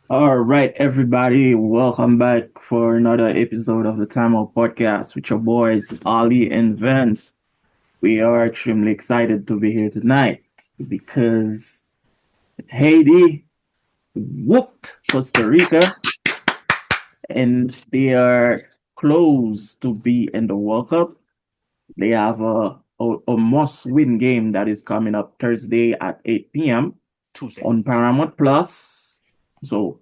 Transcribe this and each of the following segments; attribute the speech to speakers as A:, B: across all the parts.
A: All right, everybody, welcome back for another episode of the Timeout podcast with your boys, Oli and Vens. We are extremely excited to be here tonight because Haiti whooped Costa Rica and they are close to be in the World Cup. They have a must-win game that is coming up Thursday at 8 p.m.
B: Tuesday.
A: on Paramount Plus. So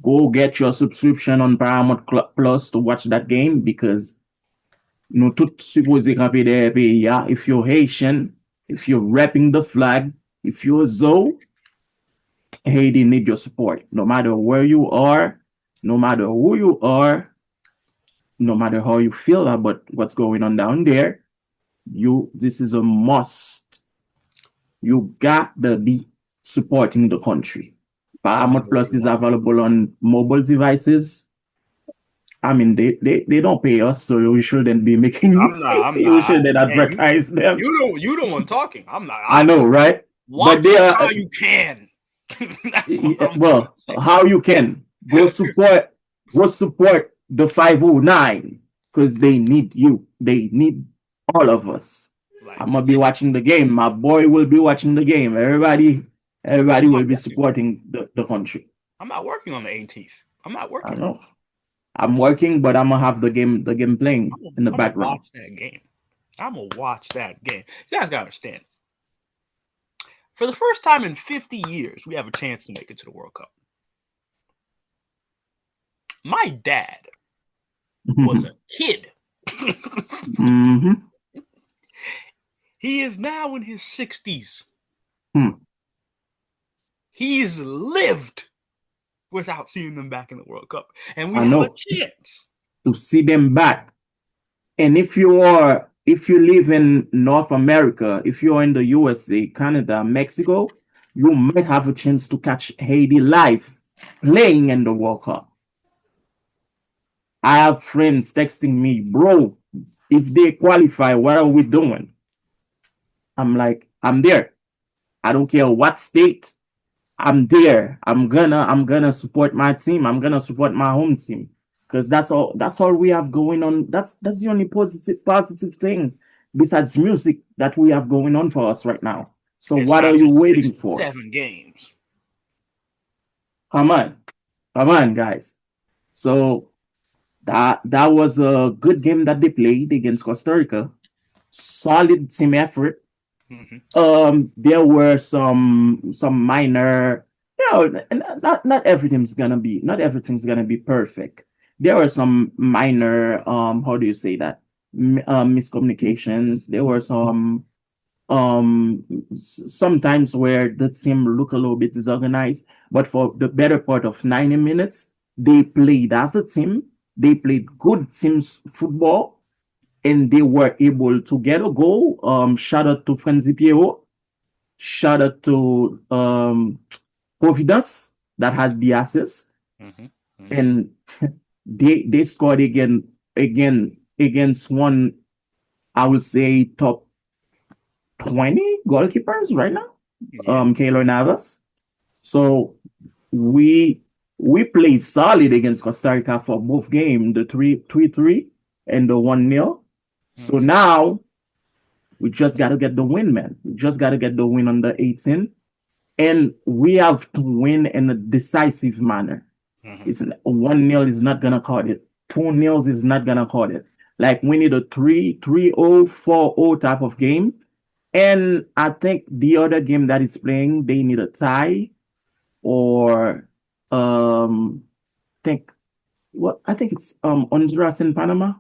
A: go get your subscription on Paramount Plus to watch that game because nous tous supposés camper des pays. Yeah? If you're Haitian, if you're repping the flag, if you're Zoe, Haiti need your support. No matter where you are, no matter who you are, no matter how you feel about what's going on down there, this is a must. You got to be supporting the country. Paramount Plus
B: Absolutely
A: is
B: not.
A: available on mobile devices. I mean, they don't pay us, so we shouldn't be making,
B: I'm not. I'm
A: we
B: not.
A: shouldn't
B: Hey, you.
A: advertise them.
B: You don't want talking. I'm not.
A: I know, right? But
B: Watch
A: they
B: it
A: are,
B: how you can. That's what I'm gonna
A: well,
B: say.
A: how you can go support the 509 because they need you. They need all of us.
B: Like
A: I'm gonna be watching the game. My boy will be watching the game. Everybody
B: I'm
A: will
B: not
A: be
B: working.
A: supporting the country.
B: I'm not working on the 18th. I'm not
A: I
B: working.
A: know. I'm working, but I'm gonna have the game playing in the
B: I'm gonna
A: background.
B: watch that game. I'm gonna watch that game. You guys gotta understand. For the first time in 50 years, we have a chance to make it to the World Cup. My dad was a kid.
A: Mm-hmm.
B: He is now in his 60s.
A: Hmm.
B: He's lived without seeing them back in the World Cup. And we
A: I
B: have a
A: know
B: chance.
A: to see them back. And if you live in North America, if you're in the USA, Canada, Mexico, you might have a chance to catch Haiti live playing in the World Cup. I have friends texting me, bro, if they qualify, what are we doing? I'm like, I'm there. I don't care what state. I'm there. I'm gonna support my team. I'm gonna support my home team. Because that's all we have going on. That's the only positive thing besides music that we have going on for us right now. So
B: It's
A: what are
B: not
A: you
B: just
A: waiting for?
B: 67 games.
A: Come on. Come on, guys. So that was a good game that they played against Costa Rica. Solid team effort.
B: Mm-hmm.
A: There were some minor, not everything's gonna be perfect. There were some minor, how do you say that, miscommunications. There were sometimes where the team look a little bit disorganized, but for the better part of 90 minutes they played as a team. They played good teams football and they were able to get a goal. Shout out to Frenzy Piero. Shout out to Providence that had the assist,
B: Mm-hmm. Mm-hmm.
A: and they scored again against one. I would say top 20 goalkeepers right now.
B: Yeah.
A: Keylor Navas. So we we played solid against Costa Rica for both games, the 3-3 and the 1-0. So
B: Mm-hmm.
A: now we just got to get the win, man. We just got to get the win on the 18. And we have to win in a decisive manner.
B: Mm-hmm.
A: It's 1-0 is not gonna cut it. 2-0 is not gonna cut it. Like we need a 3-3-0, 4-0 type of game. And I think the other game that is playing, they need a tie or think I think it's Honduras and Panama.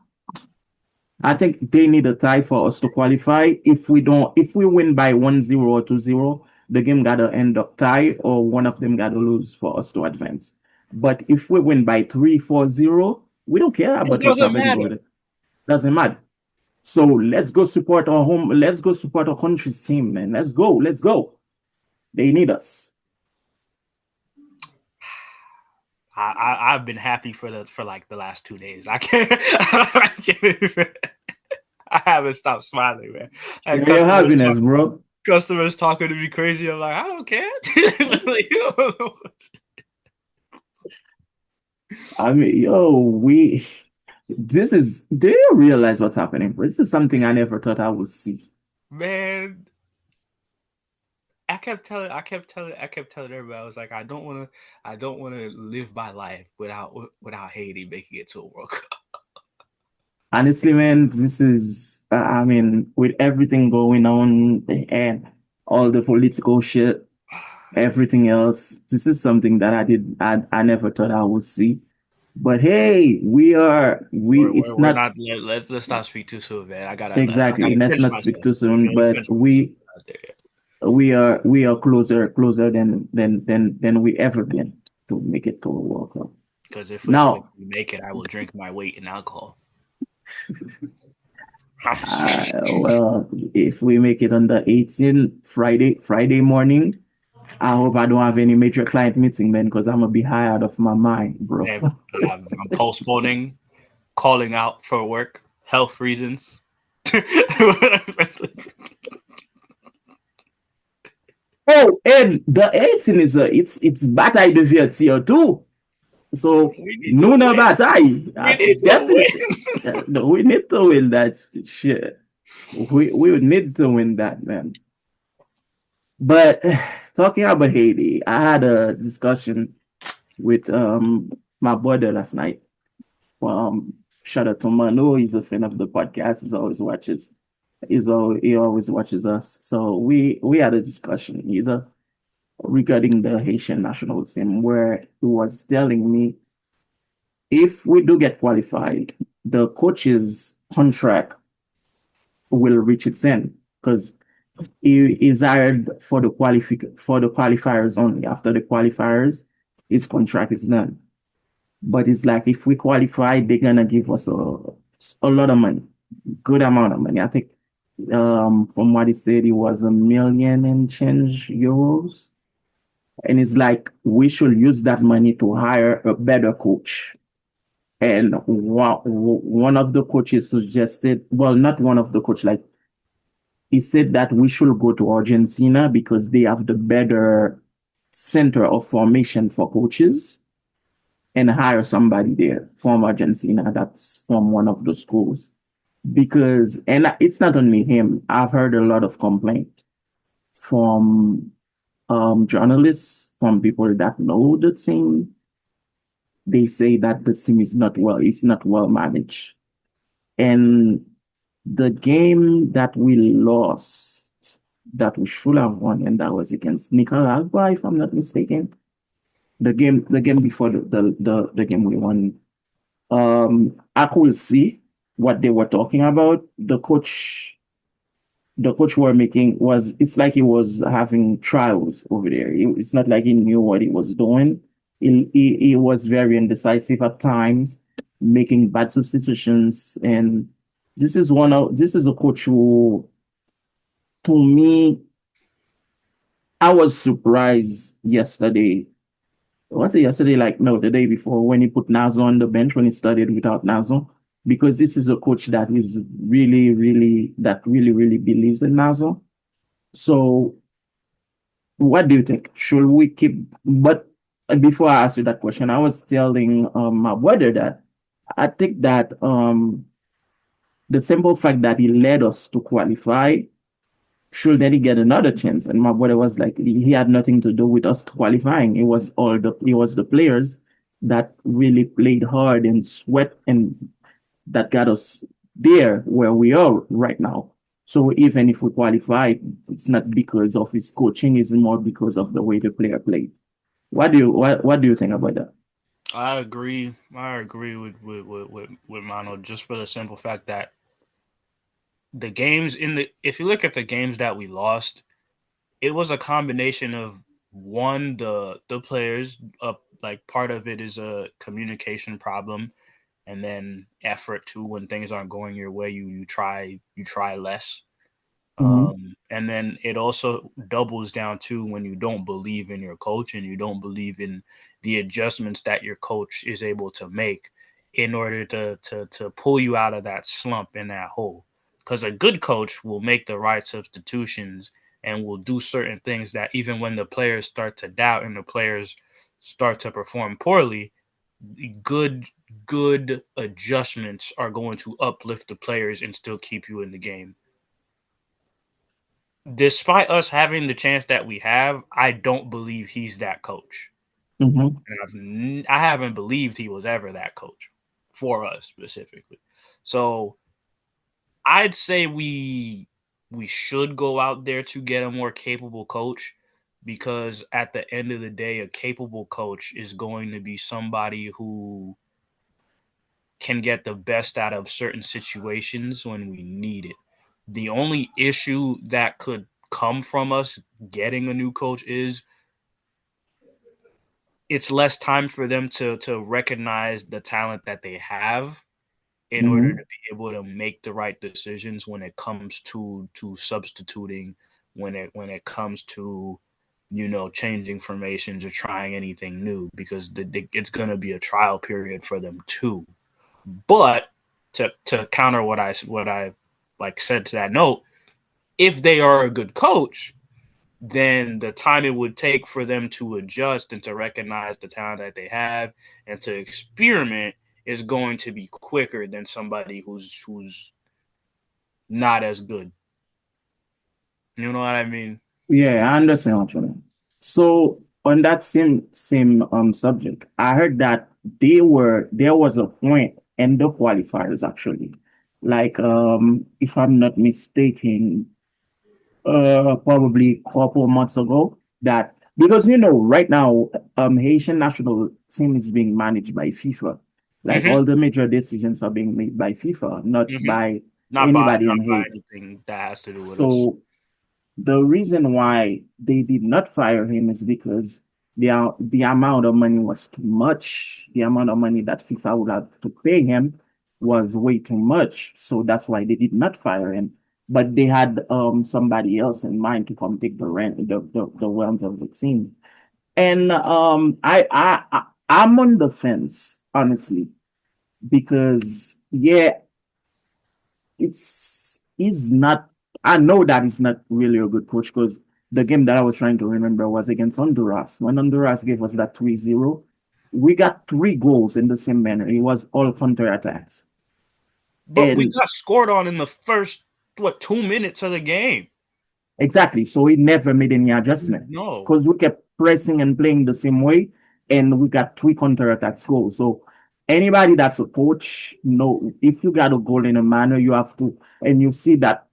A: I think they need a tie for us to qualify. If we win by 1-0 or 2-0, the game gotta end up tie or one of them gotta lose for us to advance. But if we win by 3-4-0, we don't care
B: It
A: about what's
B: doesn't
A: happening
B: matter.
A: over there. Doesn't matter. So let's go support our home. Let's go support our country's team, man. Let's go. Let's go. They need us.
B: I've been happy for like the last 2 days. I can't. I can't even, I haven't stopped smiling, man. And
A: Share your happiness, bro.
B: customers talking to me crazy. I'm like, I don't care. Like,
A: I mean, do you realize what's happening, bro? This is something I never thought I would see.
B: Man, I kept telling everybody, I was like, I don't want to live my life without Haiti making it to a World Cup.
A: Honestly, man, this is, I mean, with everything going on and all the political shit, everything else, this is something that I never thought I would see. But hey, it's
B: We're
A: not
B: not. Let's not speak too soon, man. I
A: exactly,
B: gotta
A: let's
B: pinch
A: not speak
B: myself.
A: too
B: I
A: soon,
B: gotta
A: but
B: pinch myself out there.
A: we are closer than we ever been to make it to a World Cup.
B: Because if we
A: Now,
B: make it, I will drink my weight in alcohol.
A: well, if we make it on the 18th Friday morning, I hope I don't have any major client meeting, man, because I'm gonna be high out of my mind, bro.
B: Man, I'm postponing calling out for work, health reasons.
A: Oh, and the 18 is it's Bataille de Vertier too. So
B: We need to
A: Nuna
B: win.
A: Bataille,
B: We
A: that's
B: need to
A: definitely
B: win.
A: no, we need to win that shit. We would need to win that, man. But talking about Haiti, I had a discussion with my brother last night. Um, Shout out to Manu. He's a fan of the podcast. He always watches us. So we had a discussion. Regarding the Haitian national team, where he was telling me if we do get qualified, the coach's contract will reach its end because he is hired for the qualifiers only. After the qualifiers, his contract is done. But it's like if we qualify, they're gonna give us a lot of money, good amount of money. I think from what he said, it was 1 million and change euros. And it's like we should use that money to hire a better coach. And one of the coaches suggested, well, not one of the coach, like he said that we should go to Argentina because they have the better center of formation for coaches and hire somebody there from Argentina that's from one of the schools. Because, and it's not only him, I've heard a lot of complaint from journalists, from people that know the team. They say that the team it's not well managed. And the game that we lost, that we should have won, and that was against Nicaragua, if I'm not mistaken. The game before the game we won. I could see what they were talking about. The coach were making was it's like he was having trials over there. It's not like he knew what he was doing. He was very indecisive at times, making bad substitutions. And this is a coach who, to me, I was surprised yesterday. Was it yesterday? Like, no, the day before when he put Nazo on the bench when he started without Nazo. Because this is a coach that is really believes in Nazo. So what do you think? Should we keep? But before I ask you that question, I was telling my brother that I think that the simple fact that he led us to qualify should then he get another chance. And my brother was like, he had nothing to do with us qualifying. It was the players that really played hard and sweat and that got us there where we are right now. So even if we qualify, it's not because of his coaching, it's more because of the way the player played. What do you think about that?
B: I agree. I agree with Mano just for the simple fact that the games in the if you look at the games that we lost, it was a combination of one the players like part of it is a communication problem, and then effort too. When things aren't going your way, you try less.
A: Mhm.
B: And then it also doubles down to when you don't believe in your coach and you don't believe in the adjustments that your coach is able to make in order to pull you out of that slump in that hole. Because a good coach will make the right substitutions and will do certain things that even when the players start to doubt and the players start to perform poorly, good good adjustments are going to uplift the players and still keep you in the game. Despite us having the chance that we have, I don't believe he's that coach.
A: Mm-hmm.
B: And I haven't believed he was ever that coach for us specifically. So I'd say we should go out there to get a more capable coach, because at the end of the day, a capable coach is going to be somebody who can get the best out of certain situations when we need it. The only issue that could come from us getting a new coach is it's less time for them to recognize the talent that they have in order to
A: Mm-hmm.
B: be able to make the right decisions when it comes to substituting, when it comes to changing formations or trying anything new, because it's going to be a trial period for them too. But to counter what I like said to that note, if they are a good coach, then the time it would take for them to adjust and to recognize the talent that they have and to experiment is going to be quicker than somebody who's not as good. You know what I mean?
A: Yeah, I understand what you mean. So on that same subject, I heard that there was a point in the qualifiers actually, like if I'm not mistaken, probably a couple months ago, that because right now Haitian national team is being managed by FIFA. Like
B: Mm-hmm.
A: all the major decisions are being made by FIFA, not
B: Mm-hmm.
A: by
B: Not by
A: anybody
B: not
A: in
B: by
A: Haiti.
B: anything that has to do with us.
A: So the reason why they did not fire him is because the amount of money was too much. The amount of money that FIFA would have to pay him was way too much. So that's why they did not fire him. But they had somebody else in mind to come take the realms of the team. And I'm on the fence, honestly, because yeah, he's not. I know that he's not really a good coach because the game that I was trying to remember was against Honduras. When Honduras gave us that 3-0, we got three goals in the same manner. It was all counter attacks.
B: But we
A: And
B: got scored on in the first 2 minutes of the game.
A: exactly. So he never made any adjustment
B: No.
A: because we kept pressing and playing the same way, and we got three counterattacks goals. So anybody that's a coach, if you got a goal in a manner, you have to, and you see that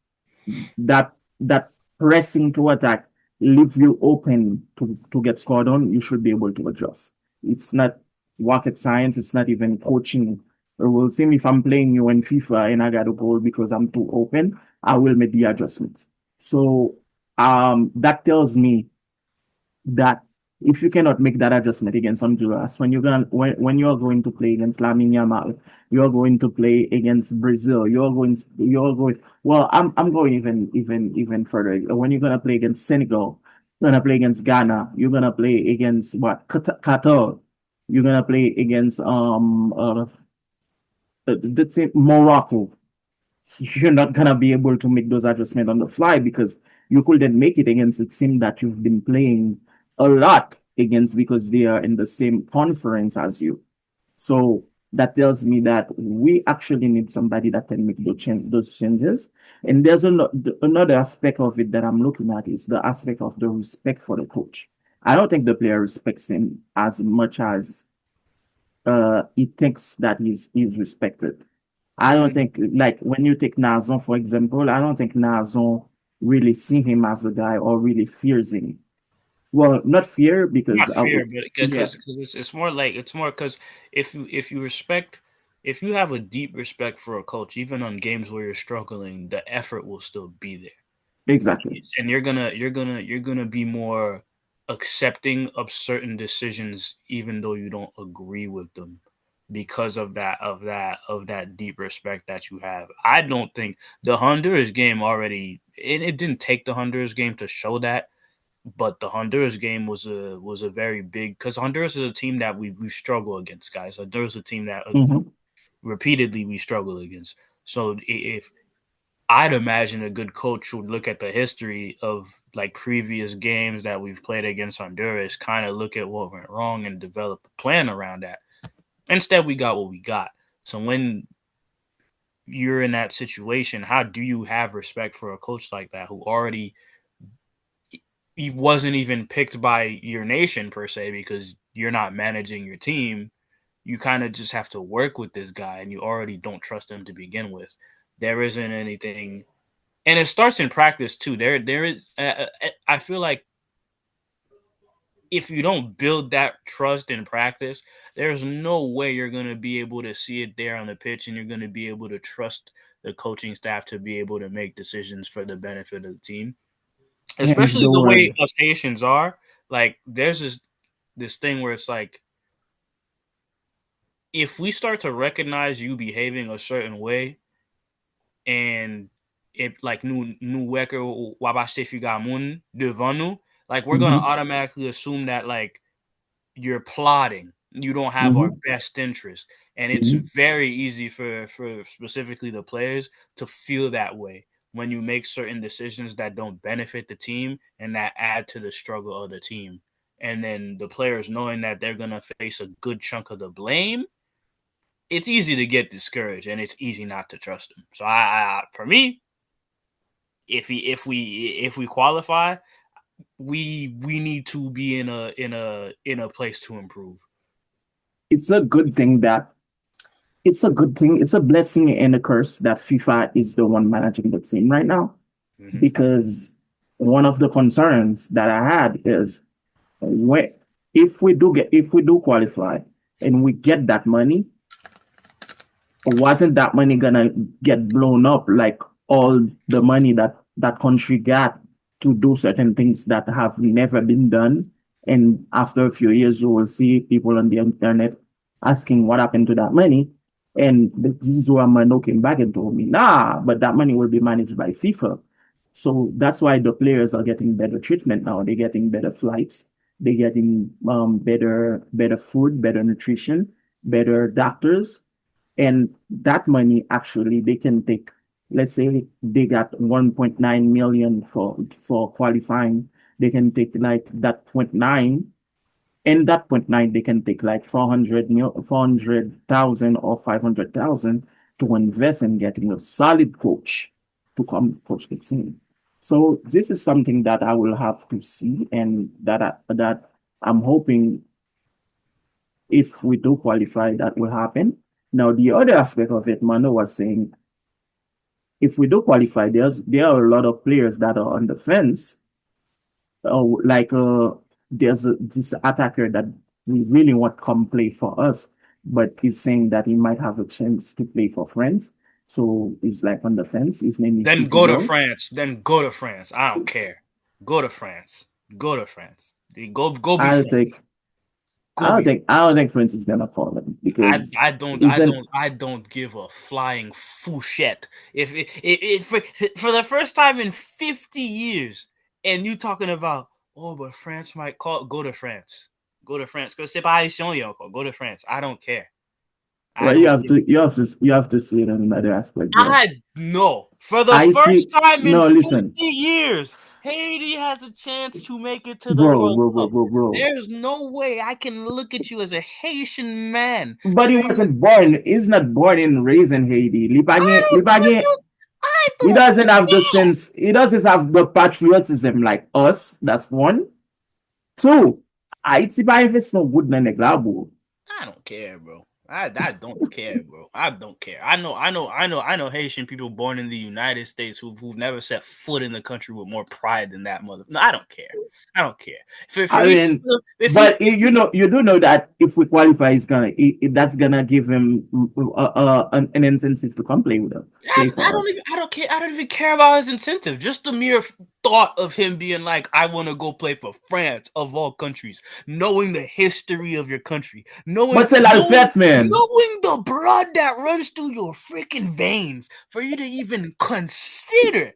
A: pressing to attack leave you open to get scored on, you should be able to adjust. It's not rocket science. It's not even coaching. Well, same if I'm playing you in FIFA and I got a goal because I'm too open, I will make the adjustments. So that tells me that if you cannot make that adjustment against Honduras, when you're going to play against Lamine Yamal, you're going to play against Brazil, you're going I'm going even further. When you're gonna play against Senegal, you're gonna play against Ghana, you're gonna play against what Qatar, you're gonna play against the team Morocco. You're not gonna be able to make those adjustments on the fly because you couldn't make it against a team that you've been playing a lot against because they are in the same conference as you. So that tells me that we actually need somebody that can make those changes. And there's another aspect of it that I'm looking at is the aspect of the respect for the coach. I don't think the player respects him as much as he thinks that he's respected. I don't
B: Mm.
A: think, like when you take Nazon, for example, I don't think Nazon really see him as a guy or really fears him. Well, not fear because
B: Not fear, but
A: yeah,
B: because it's more like it's more because if you respect, if you have a deep respect for a coach, even on games where you're struggling, the effort will still be there,
A: exactly.
B: and you're gonna be more accepting of certain decisions, even though you don't agree with them, because of that deep respect that you have. I don't think the Honduras game already. It didn't take the Honduras game to show that, but the Honduras game was a very big, because Honduras is a team that we struggle against, guys. Honduras is a team that
A: Hmm.
B: repeatedly we struggle against. So if I'd imagine a good coach would look at the history of like previous games that we've played against Honduras, kind of look at what went wrong and develop a plan around that. Instead, we got what we got. So when you're in that situation, how do you have respect for a coach like that who already he wasn't even picked by your nation per se because you're not managing your team. You kind of just have to work with this guy and you already don't trust him to begin with. There isn't anything, and it starts in practice too. There is. I feel like if you don't build that trust in practice, there's no way you're going to be able to see it there on the pitch and you're going to be able to trust the coaching staff to be able to make decisions for the benefit of the team.
A: Hence
B: Especially
A: the
B: the way
A: word.
B: us Haitians are. Like, there's this thing where it's like, if we start to recognize you behaving a certain way, and it like nous weke wabache figa moun devant nous, like we're gonna
A: Mm-hmm.
B: automatically assume that like you're plotting. You don't have our
A: Mm-hmm.
B: best interest. And it's
A: Mm-hmm.
B: very easy for specifically the players to feel that way when you make certain decisions that don't benefit the team and that add to the struggle of the team. And then the players knowing that they're going to face a good chunk of the blame, it's easy to get discouraged and it's easy not to trust them. So for me, if we qualify, we need to be in a place to improve.
A: It's a good thing that it's a good thing. It's a blessing and a curse that FIFA is the one managing the team right now.
B: Mm-hmm.
A: Because one of the concerns that I had is when if we do qualify and we get that money, wasn't that money gonna get blown up like all the money that that country got to do certain things that have never been done? And after a few years, you will see people on the internet asking what happened to that money. And this is where Mano came back and told me, nah, but that money will be managed by FIFA. So that's why the players are getting better treatment now. They're getting better flights. They're getting better food, better nutrition, better doctors, and that money actually they can take, let's say they got 1.9 million for qualifying, they can take like that point nine, and that point nine they can take like 400,000 or 500,000 to invest in getting a solid coach to come coach the team. So this is something that I will have to see, and that I'm hoping if we do qualify, that will happen. Now, the other aspect of it, Mano was saying, if we do qualify, there are a lot of players that are on the fence. Like there's this attacker that we really want come play for us, but he's saying that he might have a chance to play for France. So he's like on the fence. His name is
B: Then go to
A: Isidore.
B: France. Then go to France. I don't care. Go to France. Go to France. Go be
A: I'll
B: French.
A: take.
B: Go be French.
A: I don't think France is gonna call him
B: I,
A: because
B: I don't I
A: isn't
B: don't I don't give a flying fouchette if for the first time in 50 years, and you talking about, oh, but France might call. Go to France. Go to France. Go to France. I don't care. I
A: well,
B: don't give.
A: you have to see it in another aspect, bro.
B: I know. For the first
A: Haiti,
B: time in
A: no,
B: 50
A: listen,
B: years, Haiti has a chance to make it to the
A: bro,
B: World
A: bro, bro,
B: Cup.
A: bro, bro.
B: There's no way I can look at you as a Haitian man
A: But he
B: for you.
A: wasn't born. He's not born and raised in Haiti.
B: I don't give
A: Lipagien,
B: you. I
A: he
B: don't
A: doesn't have the
B: care.
A: sense. He doesn't have the patriotism like us. That's one. Two, Haiti ba invest no good na neglabo.
B: I don't care, bro. I don't care, bro. I don't care. I know Haitian people born in the United States who've never set foot in the country with more pride than that mother. No, I don't care. I don't care. For
A: I
B: you,
A: mean,
B: if you
A: but you do know that if we qualify, that's gonna give him an incentive to come play with us, play
B: I
A: for
B: don't
A: us.
B: even I don't care. I don't even care about his incentive. Just the mere thought of him being like, I want to go play for France of all countries, knowing the history of your country, knowing
A: But c'est la
B: knowing
A: fête, man.
B: knowing the blood that runs through your freaking veins, for you to even consider.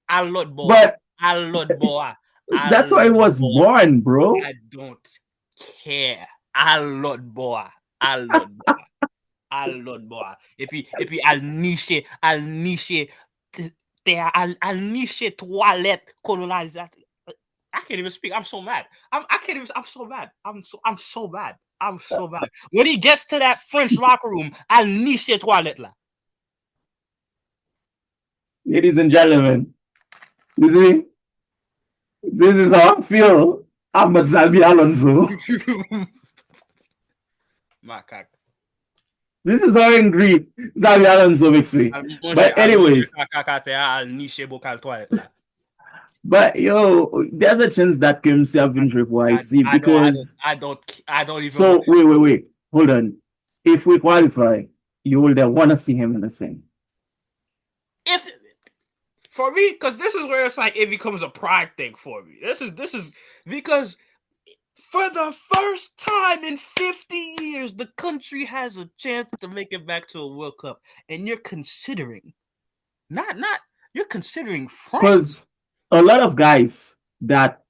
B: I love boy.
A: But
B: I love boy. I
A: that's why he
B: love
A: was
B: boy.
A: born, bro.
B: I don't care. I love boy. I love boy. Allora, boy. Et puis, al niche, al niche toilette colonisateur. I can't even speak. I'm so mad. I can't even. I'm so mad. I'm so mad. I'm so bad. When he gets to that French locker room, I'll niche toilet là.
A: Ladies and gentlemen, you see, this is how I feel. Ahmed Zabi Alonso.
B: Macaque.
A: This is how angry Zabi Alonso makes me. But anyways,
B: I'll niche bocal toilet là.
A: but yo, there's a chance that Kim self injury for Haiti because
B: I don't even.
A: So wait. Hold on. If we qualify, you will then want to see him in the same.
B: If for me, because this is where it's like it becomes a pride thing for me. This is because for the first time in 50 years, the country has a chance to make it back to a World Cup, and you're considering you're considering France.
A: Because a lot of guys that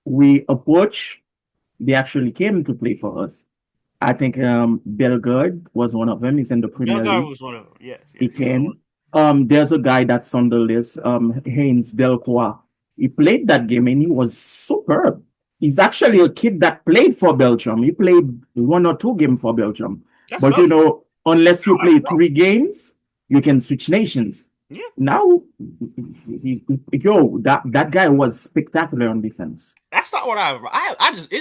A: we approach, they actually came to play for us. I think Bellegarde was one of them. He's in the Premier League.
B: Bellegarde was one of them. Yes,
A: he came. There's a guy that's on the list, Haynes Delcroix. He played that game and he was superb. He's actually a kid that played for Belgium. He played 1 or 2 games for Belgium. That's but Belgium. You know, unless you play 3 games, you can switch nations.
B: Yeah.
A: Now, that guy was spectacular on defense.
B: That's not what I just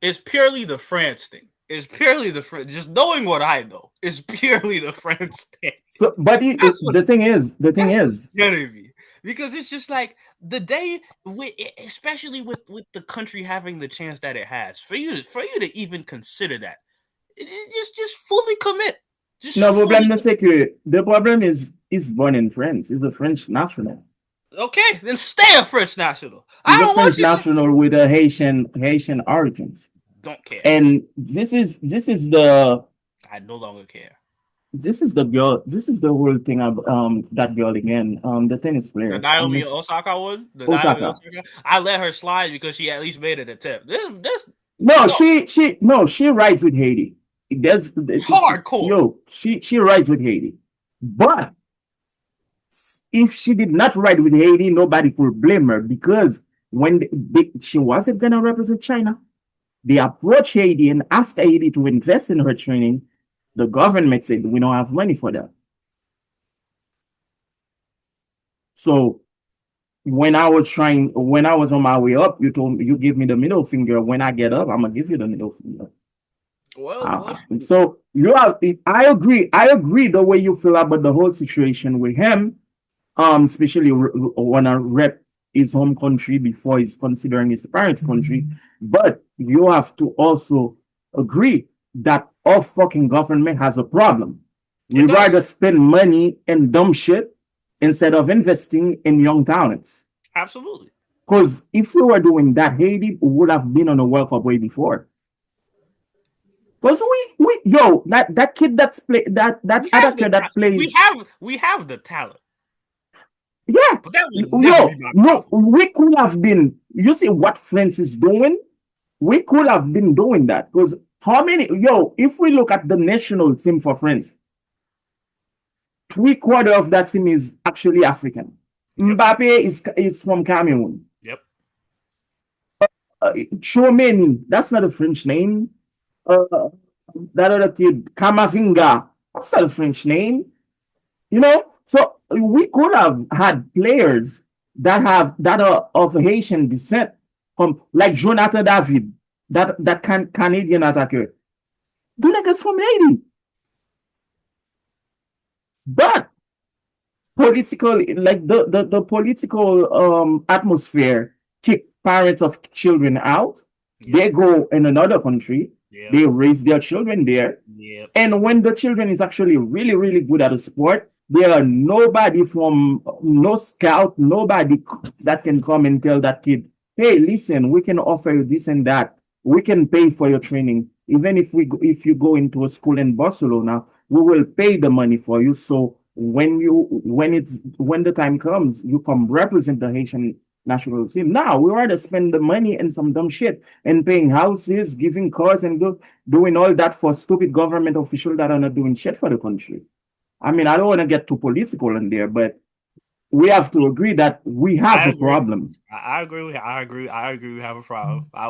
B: it's purely the France thing. It's purely the France. Just knowing what I know is purely the France thing.
A: So, but the thing is,
B: getting me because it's just like the day, especially with the country having the chance that it has, for you to even consider that, just fully commit.
A: The problem is he's born in France. He's a French national.
B: Okay, then stay a French national.
A: He's a French national with a Haitian origins.
B: Don't care.
A: And this is the.
B: I no longer care.
A: This is the girl. This is the whole thing of that girl again. The tennis player.
B: The Naomi Osaka one. Osaka. I let her slide because she at least made an attempt.
A: She rides with Haiti. There's
B: hardcore.
A: Yo, she rides with Haiti, but if she did not ride with Haiti, nobody could blame her because when she wasn't gonna represent China, they approached Haiti and asked Haiti to invest in her training. The government said we don't have money for that. So when I was on my way up, you give me the middle finger. When I get up, I'm gonna give you the middle finger.
B: Well,
A: so I agree the way you feel about the whole situation with him, especially when I rep his home country before he's considering his parents' country. But you have to also agree that our fucking government has a problem. We rather spend money in dumb shit instead of investing in young talents.
B: Absolutely.
A: Because if we were doing that, Haiti would have been on a World Cup way before. Because that kid that's play that other kid that plays.
B: We have the talent.
A: Yeah.
B: But that
A: we could have been. You see what France is doing? We could have been doing that. Because if we look at the national team for France, 3/4 of that team is actually African. Yep. Mbappe is from Cameroon.
B: Yep.
A: Chouameni, that's not a French name. That other kid, Kamavinga, that's not a French name. So we could have had players that are of Haitian descent, like Jonathan David, that Canadian attacker. The niggas from Haiti. But political, like the political atmosphere kick parents of children out. Yep. They go in another country. Yep. They raise their children there.
B: Yep.
A: And when the children is actually really, really good at a sport, there are no scout, nobody that can come and tell that kid, hey, listen, we can offer you this and that. We can pay for your training. Even if you go into a school in Barcelona, we will pay the money for you. So when the time comes, you come represent the Haitian national team. Now we rather spend the money in some dumb shit and paying houses, giving cars, and doing all that for stupid government officials that are not doing shit for the country. I mean, I don't want to get too political in there, but we have to agree that we have
B: I
A: a
B: agree.
A: problem.
B: I agree. I agree. We have a problem. I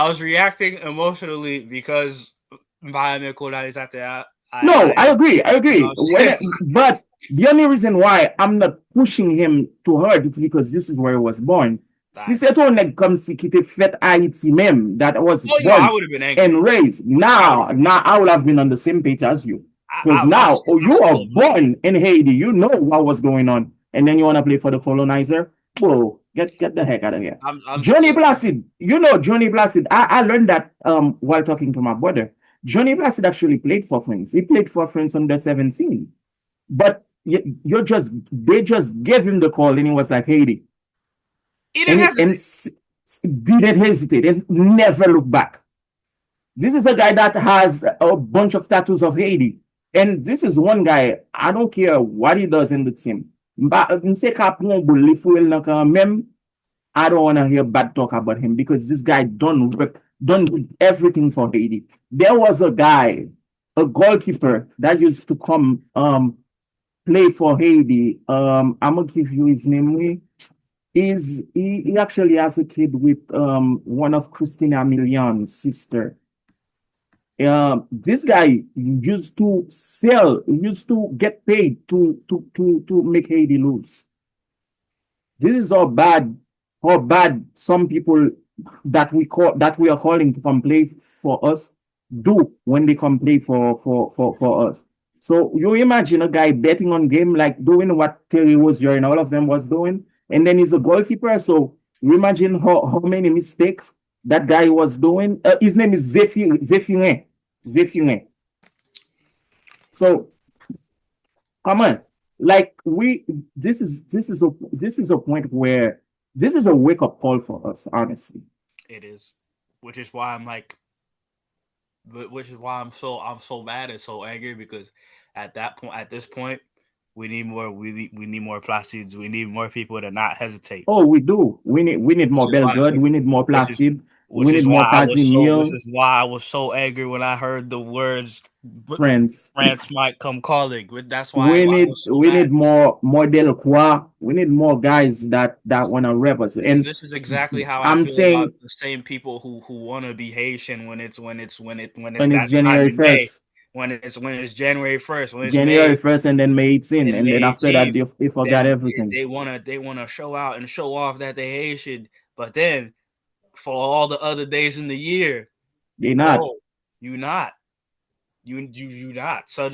B: was reacting emotionally because my Koda is at the.
A: No, I agree. I
B: You know
A: agree.
B: what I'm saying?
A: But the only reason why I'm not pushing him to hurt it's because this is where he was born. Si
B: That,
A: c'est ton nèg comme si qui te fait Haiti même that was
B: oh, you know, I
A: born
B: would have been angry.
A: and raised.
B: I would.
A: Now I would have been on the same page as you. Because now, oh,
B: I'm
A: you are
B: still emotional.
A: born in Haiti, you know what was going on, and then you want to play for the colonizer. Whoa, get the heck out of here.
B: I'm
A: Johnny
B: still.
A: Placid, you know Johnny Placid. I learned that while talking to my brother. Johnny Placid actually played for France. He played for France under 17. But you're just they just gave him the call and he was like Haiti.
B: He
A: And
B: didn't hesitate.
A: didn't hesitate and never look back. This is a guy that has a bunch of tattoos of Haiti. And this is one guy, I don't care what he does in the team. I don't want to hear bad talk about him because this guy done everything for Haiti. There was a guy, a goalkeeper that used to come play for Haiti. I'm gonna give you his name. He actually has a kid with one of Christina Milian's sister. This guy used to get paid to make Haiti lose. This is how bad some people that we are calling to come play for us do when they come play for us. So you imagine a guy betting on game like doing what Terry Rozier and all of them was doing, and then he's a goalkeeper. So you imagine how many mistakes that guy was doing. His name is Zephyrin. Zephyrin. So come on, like we this is a point where this is a wake up call for us, honestly.
B: It is, which is why I'm like, which is why I'm so mad and so angry because at this point, we need more placids. We need more people to not hesitate.
A: Oh, we do. We need
B: Which
A: more
B: is why,
A: Belgrade. We need more
B: which is
A: Placid. We need more
B: which
A: Casimir.
B: is why I was so angry when I heard the words
A: Friends.
B: France might come calling. That's why I was so
A: We
B: mad
A: need more Delacroix. We need more guys that wanna rep us.
B: because
A: And
B: this is exactly how I
A: I'm
B: feel about
A: saying
B: the same people who want to be Haitian when it's
A: when it's
B: that time
A: January
B: in May,
A: 1st.
B: when it's January 1st, when it's
A: January
B: May
A: 1st and then May 18,
B: and
A: and then
B: May
A: after that
B: 18th,
A: they forgot
B: then
A: everything.
B: they wanna show out and show off that they Haitian, but then for all the other days in the year,
A: They not.
B: bro, you not. You not.
A: So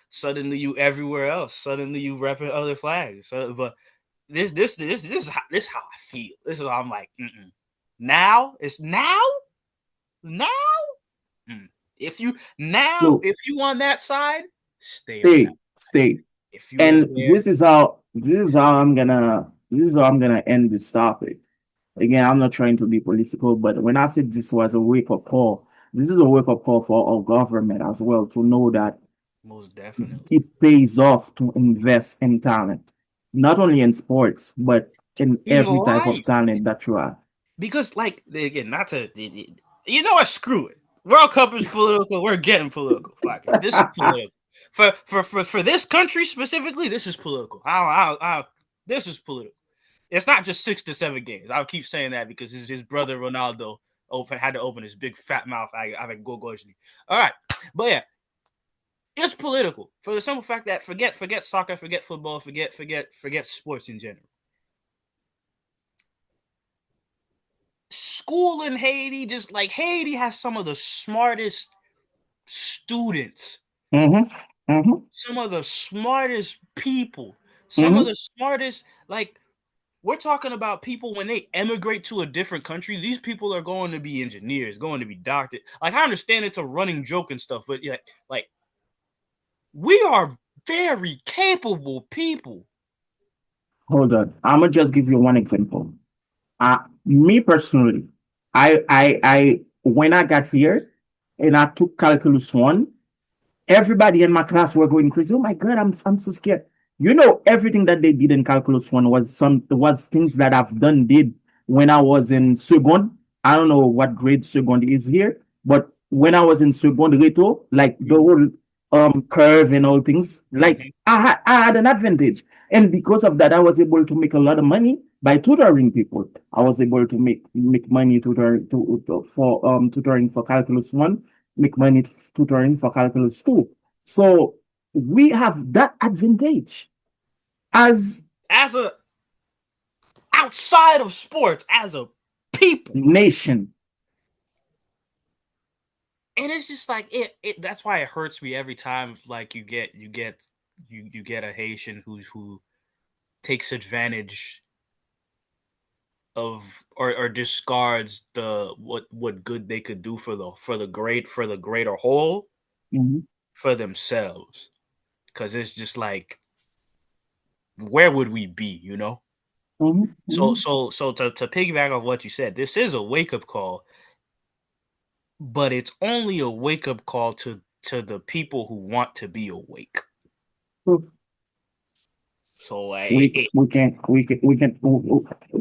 B: Suddenly you everywhere else. Suddenly you repping other flags. So, but this is how I feel. This is how I'm like. Now it's now. Mm.
A: so
B: If you on that side, stay on that.
A: stay.
B: If you over
A: And
B: there,
A: this is how I'm gonna end this topic. Again, I'm not trying to be political, but when I said this was a wake up call, this is a wake up call for our government as well to know that
B: most definitely.
A: it pays off to invest in talent, not only in sports, but in
B: In
A: every type of
B: life,
A: talent that you have.
B: because like again, not to you know what? Screw it. World Cup is political. We're getting political. Fuck it. This is political. For this country specifically, this is political. This is political. It's not just 6 to 7 games. I'll keep saying that because his brother Ronaldo had to open his big fat mouth. I like go. All right, but yeah, it's political for the simple fact that forget soccer, forget football, forget sports in general. School in Haiti, just like Haiti has some of the smartest students, some of the smartest people, some of the smartest, like, we're talking about people when they emigrate to a different country, these people are going to be engineers, going to be doctors. Like, I understand it's a running joke and stuff, but yeah, like, we are very capable people.
A: Hold on, I'm gonna just give you one example. Me personally, I when I got here and I took calculus one, everybody in my class were going crazy. Oh my god, I'm so scared. You know, everything that they did in calculus one was things that I've did when I was in second. I don't know what grade second is here, but when I was in second reto, like the whole curve and all things. Like I had an advantage, and because of that, I was able to make a lot of money by tutoring people. I was able to make money for tutoring for calculus one, make money tutoring for calculus two. So we have that advantage as
B: As a outside of sports, as a people.
A: nation.
B: And it's just like it that's why it hurts me every time like you get a Haitian who takes advantage of or discards the what good they could do for the greater whole
A: Mhm,
B: for themselves. Cause it's just like where would we be, you know?
A: mhm, mhm.
B: So to piggyback off what you said, this is a wake up call, but it's only a wake up call to the people who want to be awake.
A: So
B: So
A: we can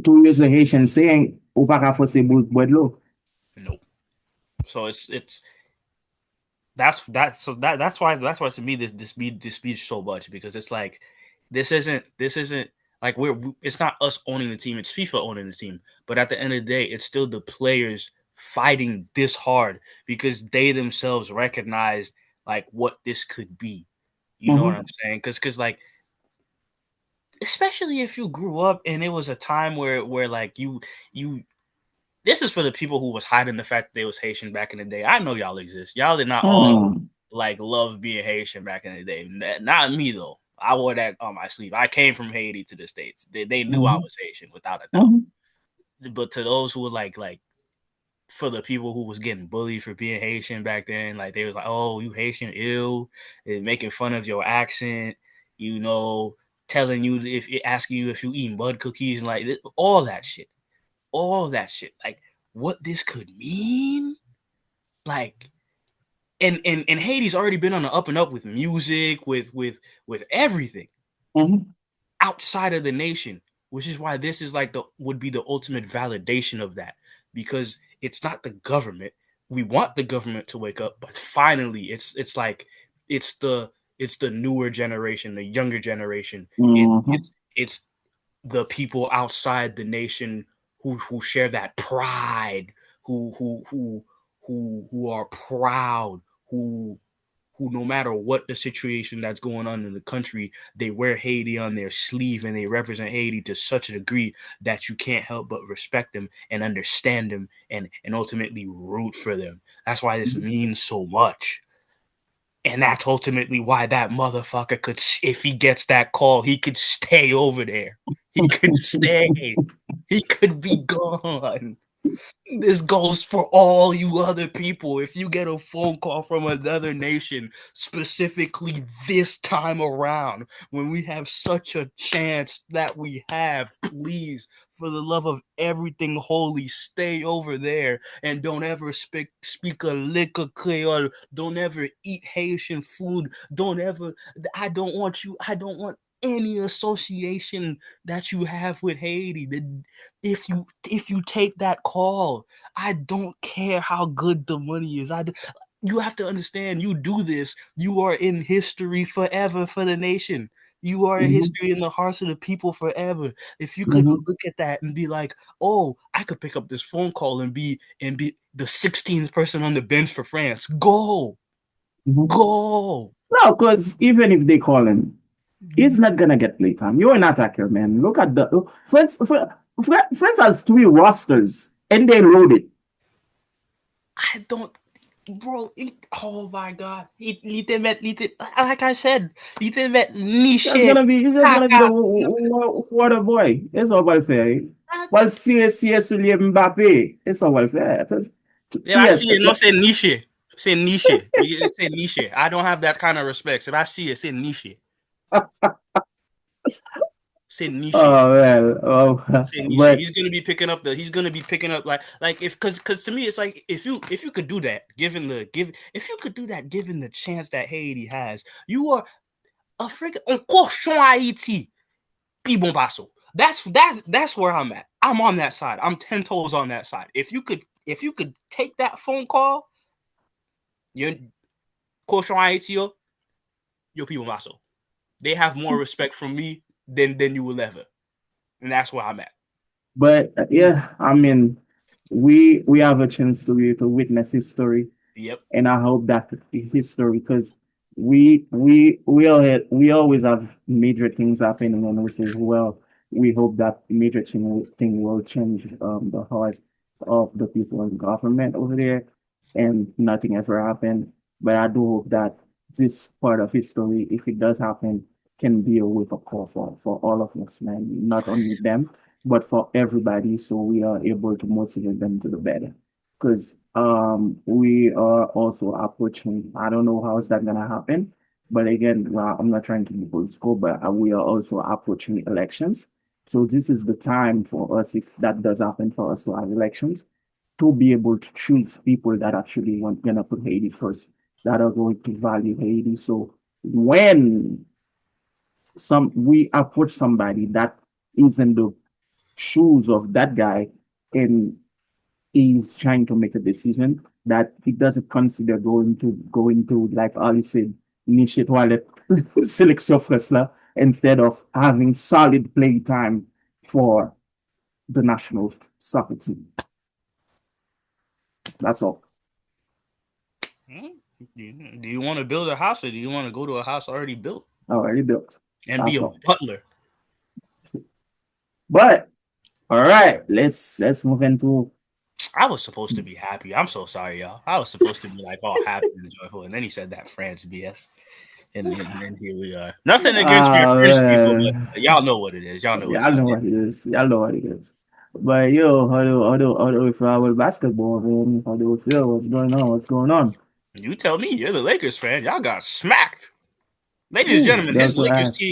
A: to use the Haitian saying, "Ou pa ka force bout bois de l'eau."
B: nope. So it's that's why to me this speech so much because it's like this isn't like it's not us owning the team, it's FIFA owning the team, but at the end of the day it's still the players fighting this hard because they themselves recognize like what this could be. You know what
A: Mhm,
B: I'm saying? Because like especially if you grew up and it was a time where like you this is for the people who was hiding the fact that they was Haitian back in the day. I know y'all exist. Y'all did not all
A: mm,
B: like love being Haitian back in the day. Not me though. I wore that on my sleeve. I came from Haiti to the States. They knew I
A: mhm,
B: was Haitian without a doubt.
A: mhm,
B: But to those who were like for the people who was getting bullied for being Haitian back then, like they was like, "Oh, you Haitian, ill," and making fun of your accent, you know, telling you if asking you if you eat mud cookies and like all that shit, like what this could mean, like, and Haiti's already been on the up and up with music, with everything
A: mhm,
B: outside of the nation, which is why this is like the would be the ultimate validation of that because it's not the government. We want the government to wake up, but finally, it's like it's the it's the newer generation, the younger generation.
A: mhm,
B: It's the people outside the nation who share that pride, who are proud, who no matter what the situation that's going on in the country, they wear Haiti on their sleeve and they represent Haiti to such a degree that you can't help but respect them and understand them and ultimately root for them. That's why this
A: mhm.
B: means so much. And that's ultimately why that motherfucker could, if he gets that call, he could stay over there. He could stay. He could be gone. This goes for all you other people. If you get a phone call from another nation, specifically this time around, when we have such a chance that we have, please, for the love of everything holy, stay over there and don't ever speak a lick of Creole. Don't ever eat Haitian food. Don't ever. I don't want you. I don't want any association that you have with Haiti. If you take that call, I don't care how good the money is. You have to understand. You do this. You are in history forever for the nation. You are in
A: Mhm,
B: history in the hearts of the people forever. If you could
A: mhm,
B: look at that and be like, "Oh, I could pick up this phone call and be the 16th person on the bench for France." Go,
A: mhm.
B: go.
A: No, because even if they call him, he's not gonna get playtime. You're an attacker, man. Look at the France has three rosters and they loaded.
B: I don't, bro. Oh my god, like I said, lite met niche
A: He's just gonna be the
B: kaka.
A: water boy. It's all welfare. While CS Mbappe, it's all welfare.
B: If I
A: Yes,
B: see it, no say niche. Say niche. You say niche. I don't have that kind of respect. If I see it, say niche. Say niche.
A: oh well, oh,
B: Say niche.
A: but
B: He's gonna be picking up like if because to me it's like if you could do that, if you could do that given the chance that Haiti has, you are a freaking on cochon Haiti. Pi bon paso. That's where I'm at. I'm on that side. I'm 10 toes on that side. If you could take that phone call, you're cochon Haiti, yo, people Maso. They have more respect from me than you will ever. And that's where I'm at.
A: But yeah, I mean, we have a chance to witness history,
B: Yep.
A: and I hope that history because we always have major things happening, and we say, well, we hope that major thing will change the heart of the people in government over there, and nothing ever happened. But I do hope that this part of history, if it does happen, can be a wake up call for all of us, man, not only them but for everybody, so we are able to motivate them to the better. Because we are also approaching, I don't know how is that gonna happen, but again, well, I'm not trying to be political, but we are also approaching elections. So this is the time for us, if that does happen for us to have elections, to be able to choose people that actually want gonna put Haiti first, that are going to value Haiti. So when we approach somebody that is in the shoes of that guy and he's trying to make a decision that he doesn't consider going to like Ali said, niche toilet selection wrestler instead of having solid play time for the national soccer team. That's all.
B: Do you want to build a house or do you want to go to a house already built
A: Already built.
B: and be
A: That's
B: a
A: all.
B: butler?
A: But all right, let's move into
B: I was supposed to be happy. I'm so sorry, y'all. I was supposed to be like all happy and joyful, and then he said that France BS, and here we are. Nothing against my French people, but
A: uh,
B: y'all know what it is. Y'all know what's
A: y'all
B: up.
A: know what it is. Y'all know what it is. But yo, how do we feel with basketball, man? How do we feel? What's going on? What's going on?
B: You tell me. You're the Lakers fan. Y'all got smacked. Ladies and
A: Ooh,
B: gentlemen,
A: that's what I asked.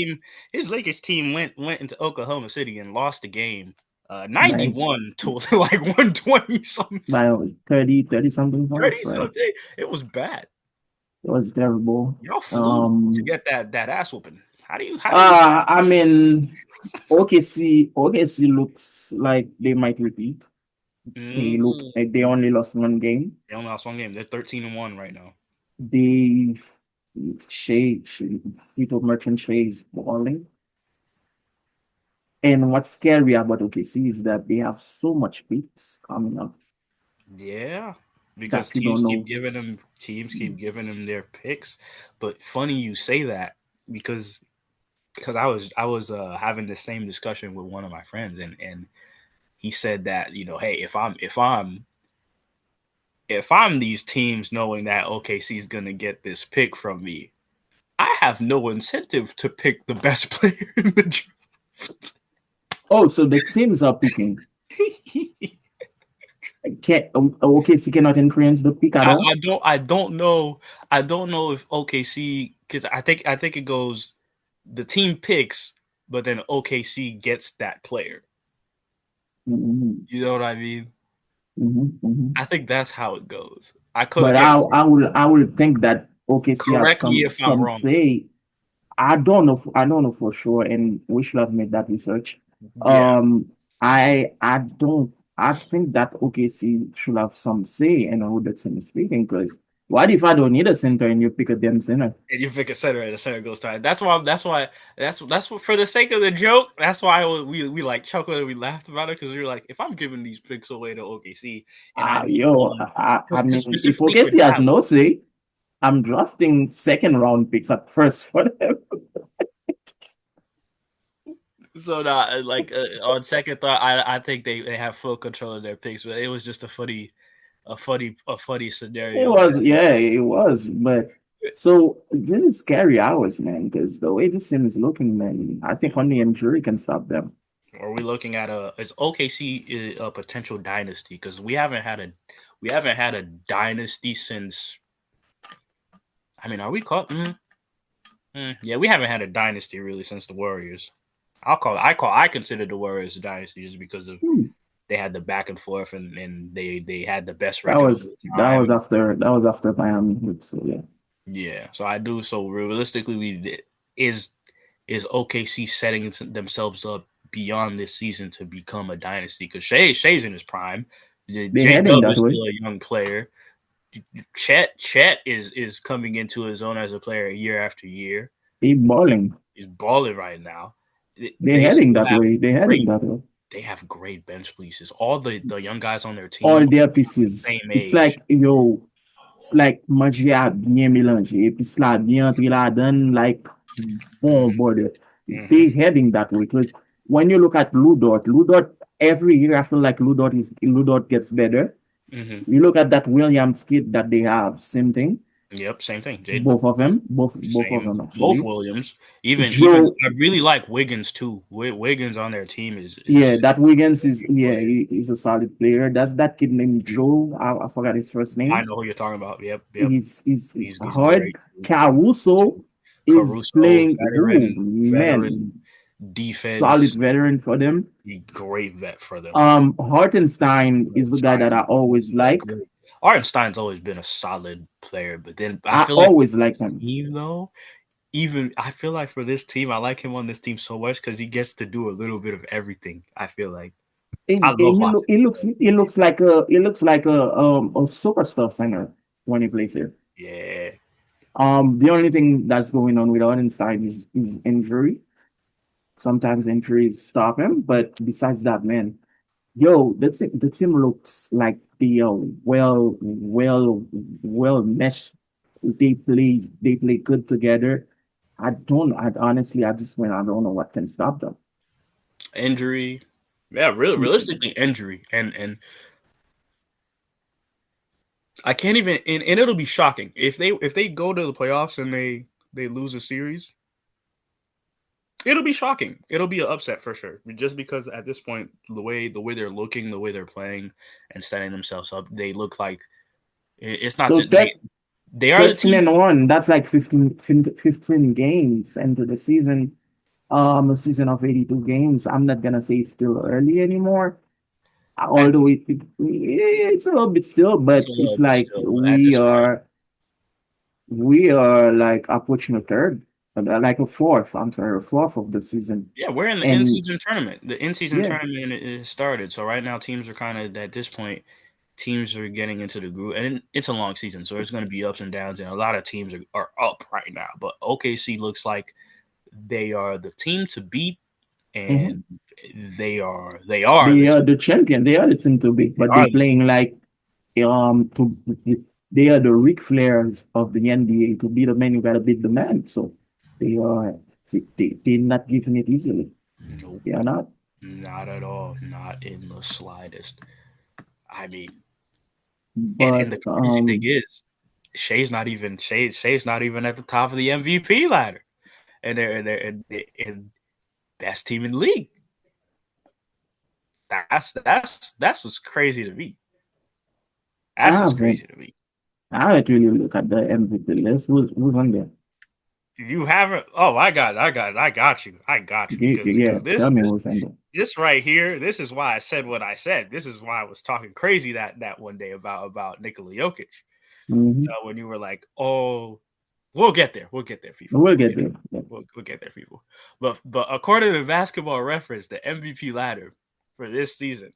B: his Lakers team went into Oklahoma City and lost the game,
A: By
B: 91 to like 120 something,
A: by 30 something
B: 30
A: points, right?
B: something. It was bad.
A: It was terrible.
B: Y'all flew to
A: Um
B: get that ass whooping. How do you
A: I mean OKC looks like they might repeat. They look
B: mm,
A: like they only lost one game.
B: they only lost one game. They're 13-1 right now.
A: They Fito Merchant Shea is balling. And what's scary about OKC is that they have so much picks coming up
B: Yeah, because
A: that you don't know.
B: teams keep giving them their picks. But funny you say that because I was having the same discussion with one of my friends, and he said that hey, if I'm these teams knowing that OKC is gonna get this pick from me, I have no incentive to pick the best player in the draft.
A: Oh, so the teams are picking. Can't OKC cannot influence the pick at all?
B: I don't know if OKC, because I think it goes, the team picks, but then OKC gets that player.
A: Mm-hmm.
B: You know what I mean?
A: Mm-hmm. Mm-hmm.
B: I think that's how it goes. I could
A: But
B: again.
A: I will think that OKC have
B: Correct me if I'm
A: some
B: wrong.
A: say. I don't know for sure, and we should have made that research.
B: Yeah,
A: I don't I think that OKC should have some say in who the team is speaking because what if I don't need a center and you pick a damn center?
B: and you pick a center, and the center goes to. That's why. For the sake of the joke. That's why we like chuckled and we laughed about it, because we were like, if I'm giving these picks away to OKC and I need one,
A: I
B: because
A: mean, if
B: specifically for
A: OKC has
B: that
A: no
B: one.
A: say, I'm drafting second round picks at first for them.
B: So like on second thought, I think they have full control of their picks, but it was just a funny
A: It
B: scenario
A: was,
B: that.
A: yeah, it was. But so this is scary hours, man, because the way this team is looking, man, I think only injury can stop them.
B: Are we looking at is OKC a potential dynasty? Because we haven't had a dynasty since. I mean, are we caught? Yeah, we haven't had a dynasty really since the Warriors. I consider the Warriors a dynasty just because of
A: Hmm.
B: they had the back and forth, and they had the best
A: That
B: record of
A: was
B: the time.
A: that was after Miami hit. So yeah,
B: Yeah, so I do. So realistically, is is OKC setting themselves up beyond this season to become a dynasty? Because Shea's in his prime.
A: they
B: J
A: heading
B: Dub
A: that
B: is
A: way.
B: still a young player. Chet is coming into his own as a player year after year.
A: He balling.
B: He's balling right now.
A: They're
B: They
A: heading
B: still
A: that
B: have
A: way. They're heading
B: great.
A: that way.
B: They have great bench pieces. All the young guys on their
A: All
B: team
A: their
B: are the
A: pieces.
B: same
A: It's
B: age.
A: like, yo, it's like magie a bien mélangé. Et puis cela bien entre la donne, like, bon
B: Mm-hmm.
A: border.
B: Mm-hmm.
A: They heading that way. Because when you look at Ludort, every year I feel like Ludort gets better.
B: Mm-hmm.
A: You look at that Williams kid that they have, same thing.
B: Yep, same thing.
A: Both of
B: Same.
A: them
B: Both
A: actually.
B: Williams. Even
A: Joe,
B: I really like Wiggins too. Wiggins on their team
A: yeah,
B: is
A: that Wiggins is,
B: a good
A: yeah,
B: player.
A: he's a solid player. That's that kid named Joe. I forgot his first
B: I
A: name.
B: know who you're talking about. Yep.
A: He's
B: He's
A: hard.
B: great.
A: Caruso is
B: Caruso,
A: playing. Oh
B: veteran
A: man, solid
B: defense.
A: veteran for them.
B: He great vet for them.
A: Hartenstein is the guy that I
B: Stein,
A: always like.
B: great. Artenstein's always been a solid player, but then I
A: I
B: feel like for
A: always
B: this
A: like him.
B: team though, even I feel like for this team, I like him on this team so much because he gets to do a little bit of everything. I feel like I love watching him play.
A: He looks like a superstar center when he plays here.
B: Yeah,
A: The only thing that's going on with Hartenstein is injury. Sometimes injuries stop him, but besides that, man, yo, the team looks like they are well meshed. They play good together. I honestly, at this point, I don't know what can stop them.
B: injury. Yeah, realistically, injury, and I can't even. And it'll be shocking if they go to the playoffs and they lose a series. It'll be shocking. It'll be an upset for sure. Just because at this point, the way they're looking, the way they're playing, and setting themselves up, they look like it's not
A: So
B: just they are the
A: 13
B: team.
A: and 1, that's like 15 games into the season. A season of 82 games. I'm not gonna say it's still early anymore.
B: At,
A: Although it's a little bit still,
B: it's a
A: but it's
B: little bit
A: like
B: still, but at this point,
A: we are like approaching a third, like a fourth. I'm sorry, a fourth of the season.
B: yeah, we're in the
A: And
B: in-season tournament. The in-season
A: yeah,
B: tournament is started. So right now, teams are kind of at this point. Teams are getting into the groove, and it's a long season, so there's going to be ups and downs, and a lot of teams are up right now. But OKC looks like they are the team to beat,
A: mhm.
B: and they are the
A: They are
B: team.
A: the champion. They are the team to beat,
B: They
A: but they
B: are the team.
A: playing like to they are the Ric Flairs of the NBA. To beat the man, you gotta beat the man. So they are they're not giving it easily.
B: Nope,
A: They are not.
B: not at all, not in the slightest. I mean, and
A: But
B: the crazy thing is, Shay's not even at the top of the MVP ladder, and they're best team in the league. That's what's crazy to me.
A: I
B: That's what's
A: haven't
B: crazy to me.
A: I haven't really looked at the MVP list. Who's on there?
B: You haven't. Oh, I got you.
A: Yeah,
B: Because
A: tell
B: this
A: me
B: this
A: who's on there.
B: this right here. This is why I said what I said. This is why I was talking crazy that one day about Nikola Jokic.
A: Hmm.
B: When you were like, "Oh, we'll get there. We'll get there, people.
A: We'll
B: We'll
A: get
B: get
A: there. Yeah.
B: we'll get there, people." But according to Basketball Reference, the MVP ladder for this season,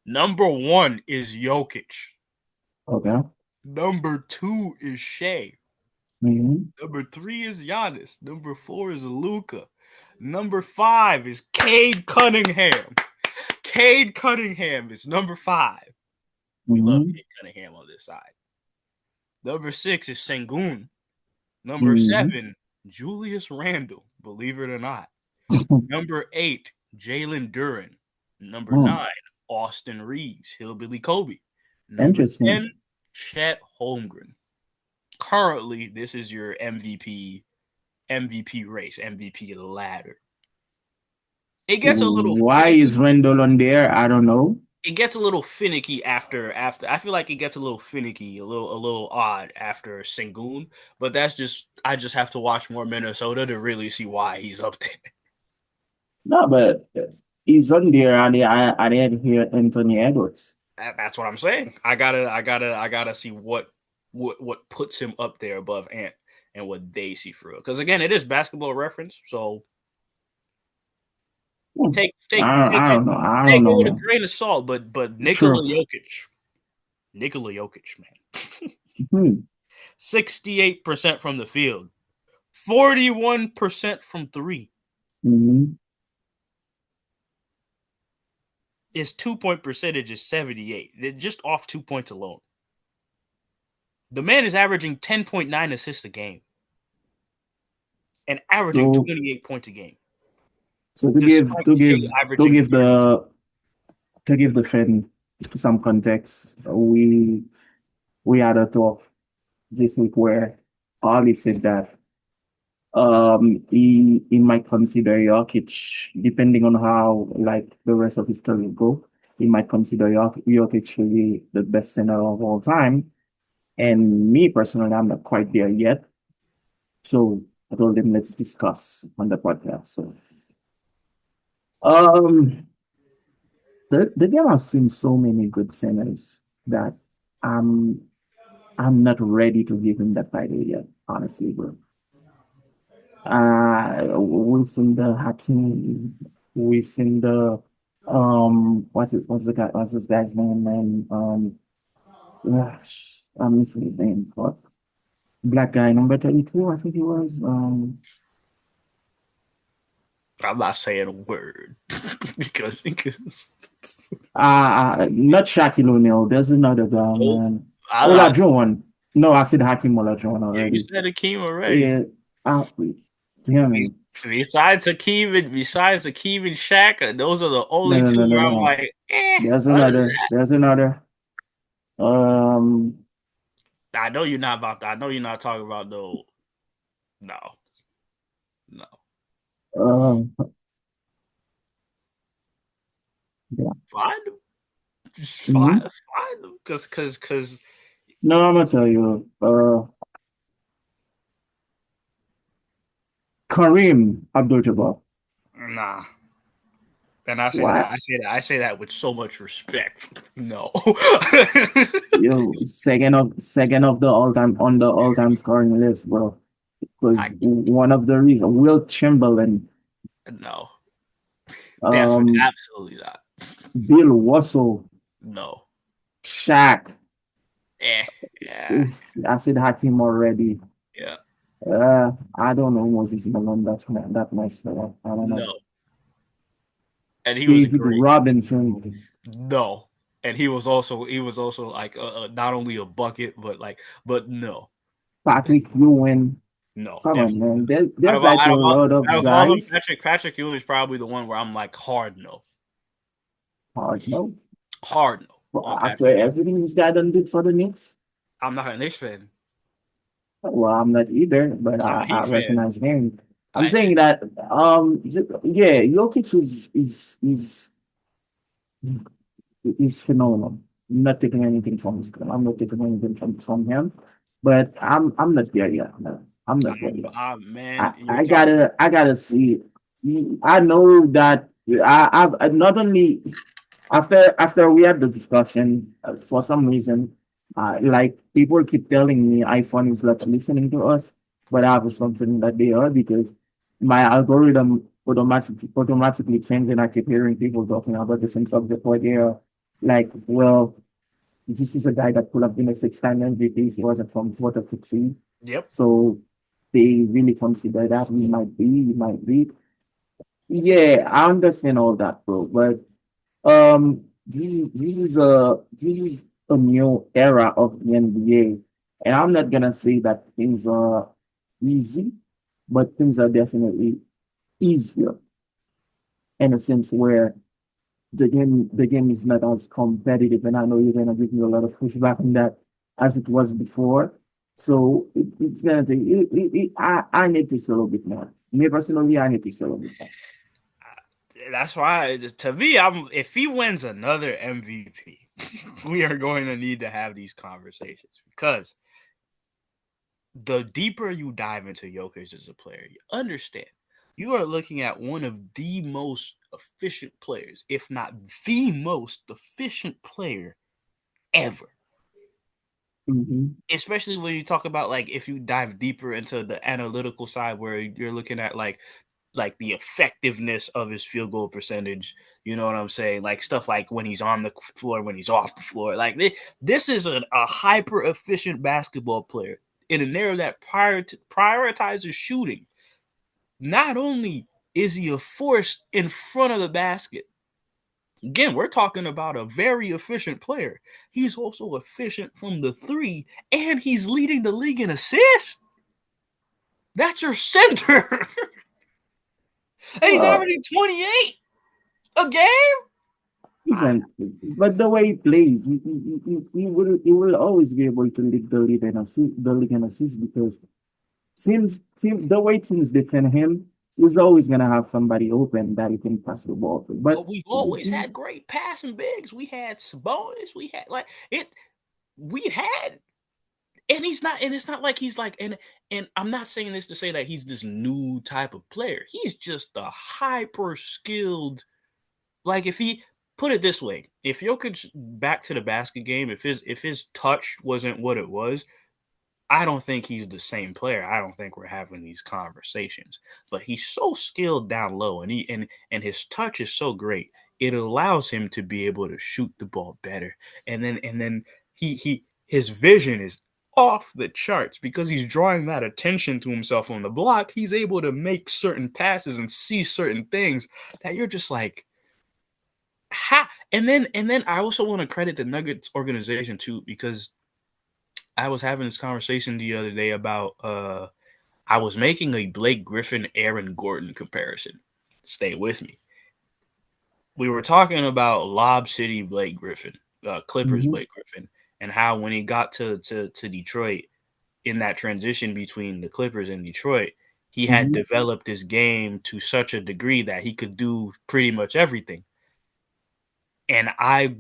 B: number one is Jokic.
A: Okay.
B: Number two is Shea.
A: Hmm.
B: Number three is Giannis. Number four is Luca. Number five is Cade Cunningham. Cade Cunningham is number five. We love
A: Hmm.
B: Cade Cunningham on this side. Number six is Sengun. Number
A: Hmm.
B: seven, Julius Randle, believe it or not. Number eight, Jalen Duren. Number
A: Hmm.
B: nine, Austin Reeves, Hillbilly Kobe. Number
A: Interesting.
B: 10, Chet Holmgren. Currently, this is your MVP race, MVP ladder. It gets a little
A: Why is
B: finicky.
A: Randall on there? I don't know.
B: It gets a little finicky after. I feel like it gets a little finicky, a little odd after Sengun, but that's just I just have to watch more Minnesota to really see why he's up there.
A: No, but he's on there and I didn't hear Anthony Edwards.
B: That's what I'm saying. I gotta see what puts him up there above Ant and what they see for real. Because again, it is Basketball Reference, so
A: Hmm.
B: take take take
A: I
B: it
A: don't know. I
B: take
A: don't
B: it
A: know,
B: with a
A: man.
B: grain of salt. But
A: True.
B: Nikola Jokic, man,
A: Hmm.
B: 68% from the field, 41% from three.
A: Mm-hmm.
B: His 2-point percentage is 78. They're just off 2 points alone. The man is averaging 10.9 assists a game and averaging
A: So
B: 28 points a game.
A: so to give
B: Despite
A: to
B: Shea
A: give to
B: averaging
A: give
B: 32.
A: the fan some context, we had a talk this week where Oli said that he might consider Jokic, depending on how like the rest of his career go, he might consider Jokic to be the best center of all time. And me personally, I'm not quite there yet. So I told him let's discuss on the podcast. So um the game has seen so many good centers that I'm I'm not ready to give him that title yet, honestly, bro. We've seen the Hakim, we've seen the what's this guy's name, man? Gosh, I'm missing his name. What? Black guy, number 32, I think he was.
B: I'm not saying a word because
A: Not Shaquille O'Neal. There's another guy,
B: oh,
A: man.
B: I'm not.
A: Olajuwon. No, I said Hakim Olajuwon
B: You
A: already.
B: said Akeem already.
A: Yeah, uh, damn it.
B: Besides Akeem and Shaq, those are the
A: No,
B: only
A: no,
B: two
A: no, no,
B: where I'm
A: no.
B: like,
A: There's
B: other than
A: another. There's another. Um,
B: that, I know you're not about that. I know you're not talking about no, no.
A: um, yeah.
B: Find them. Just find,
A: Hmm.
B: find them. Because,
A: No, I'm gonna tell you. Kareem Abdul-Jabbar.
B: nah. And I say that,
A: What?
B: I say that with so much respect. No.
A: You second of the all time scoring list, bro.
B: I
A: Was one of the reasons. Will Chamberlain,
B: no. Definitely,
A: um,
B: absolutely not.
A: Bill Russell,
B: No.
A: Shaq.
B: Eh. Yeah.
A: Oof, I said Hakim already.
B: Yeah.
A: I don't know Moses Malone that much. So I don't know.
B: No. And he was
A: David
B: great.
A: Robinson,
B: No. And he was also like not only a bucket but no.
A: Patrick Ewing.
B: No,
A: Come on,
B: definitely
A: man.
B: not.
A: There's like a lot
B: Out
A: of
B: of all of them,
A: guys.
B: Patrick Ewing is probably the one where I'm like hard no.
A: Hard no.
B: Hard no
A: But
B: on
A: after
B: Patrick Ewing.
A: everything this guy done did for the Knicks,
B: I'm not a Knicks fan.
A: well, I'm not either, but
B: I'm a
A: I
B: Heat fan.
A: recognize him. I'm
B: I
A: saying that yeah, Jokic is phenomenal. I'm not taking anything from his I'm not taking anything from him, but I'm not there yet. No, I'm not there yet.
B: man, you're
A: I gotta see. I know that I've not only after we had the discussion for some reason, like people keep telling me iPhone is not listening to us, but I have something that they are because my algorithm automatically changed and I keep hearing people talking about different subjects where they are like, well, this is a guy that could have been a six-time MVP if he wasn't from Florida 16.
B: yep.
A: So they really consider that he might be. Yeah, I understand all that, bro. But this is a new era of the NBA, and I'm not gonna say that things are easy, but things are definitely easier in a sense where the game is not as competitive, and I know you're gonna give me a lot of pushback on that as it was before. So it's gonna take. I need to see a little bit more. Me personally, I need to see a little bit more.
B: That's why to me, if he wins another MVP, we are going to need to have these conversations because the deeper you dive into Jokic as a player, you understand you are looking at one of the most efficient players, if not the most efficient player ever.
A: Mhm.
B: Especially when you talk about like if you dive deeper into the analytical side where you're looking at like the effectiveness of his field goal percentage, you know what I'm saying? Like stuff like when he's on the floor, when he's off the floor. Like this is a hyper efficient basketball player. in a narrative that prioritizes shooting, not only is he a force in front of the basket, again, we're talking about a very efficient player. He's also efficient from the three, and he's leading the league in assists. That's your center. And he's
A: Well,
B: averaging 28 a game.
A: listen, but the way he plays, he will always be able to lead the league in assist because seems the way teams defend him, he's always gonna have somebody open that he can pass the ball to. But
B: But we've always had great passing bigs. We had Sabonis. We had like it. We had, and he's not. And it's not like he's like. And I'm not saying this to say that he's this new type of player. He's just a hyper skilled. Like if he put it this way, if Jokic back to the basket game, if his touch wasn't what it was, I don't think he's the same player. I don't think we're having these conversations. But he's so skilled down low, and and his touch is so great. It allows him to be able to shoot the ball better. And then his vision is off the charts because he's drawing that attention to himself on the block. He's able to make certain passes and see certain things that you're just like, ha. And then I also want to credit the Nuggets organization too, because I was having this conversation the other day about I was making a Blake Griffin Aaron Gordon comparison. Stay with me. We were talking about Lob City Blake Griffin, Clippers
A: Mhm,
B: Blake Griffin, and how when he got to Detroit in that transition between the Clippers and Detroit, he had
A: mhm,
B: developed his game to such a degree that he could do pretty much everything. And I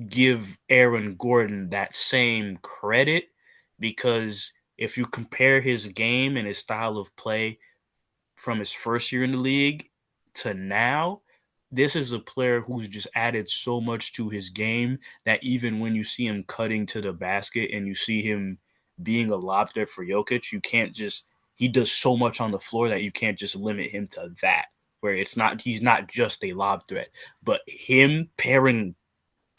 B: give Aaron Gordon that same credit because if you compare his game and his style of play from his first year in the league to now, this is a player who's just added so much to his game that even when you see him cutting to the basket and you see him being a lob threat for Jokic, you can't just he does so much on the floor that you can't just limit him to that. Where he's not just a lob threat, but him pairing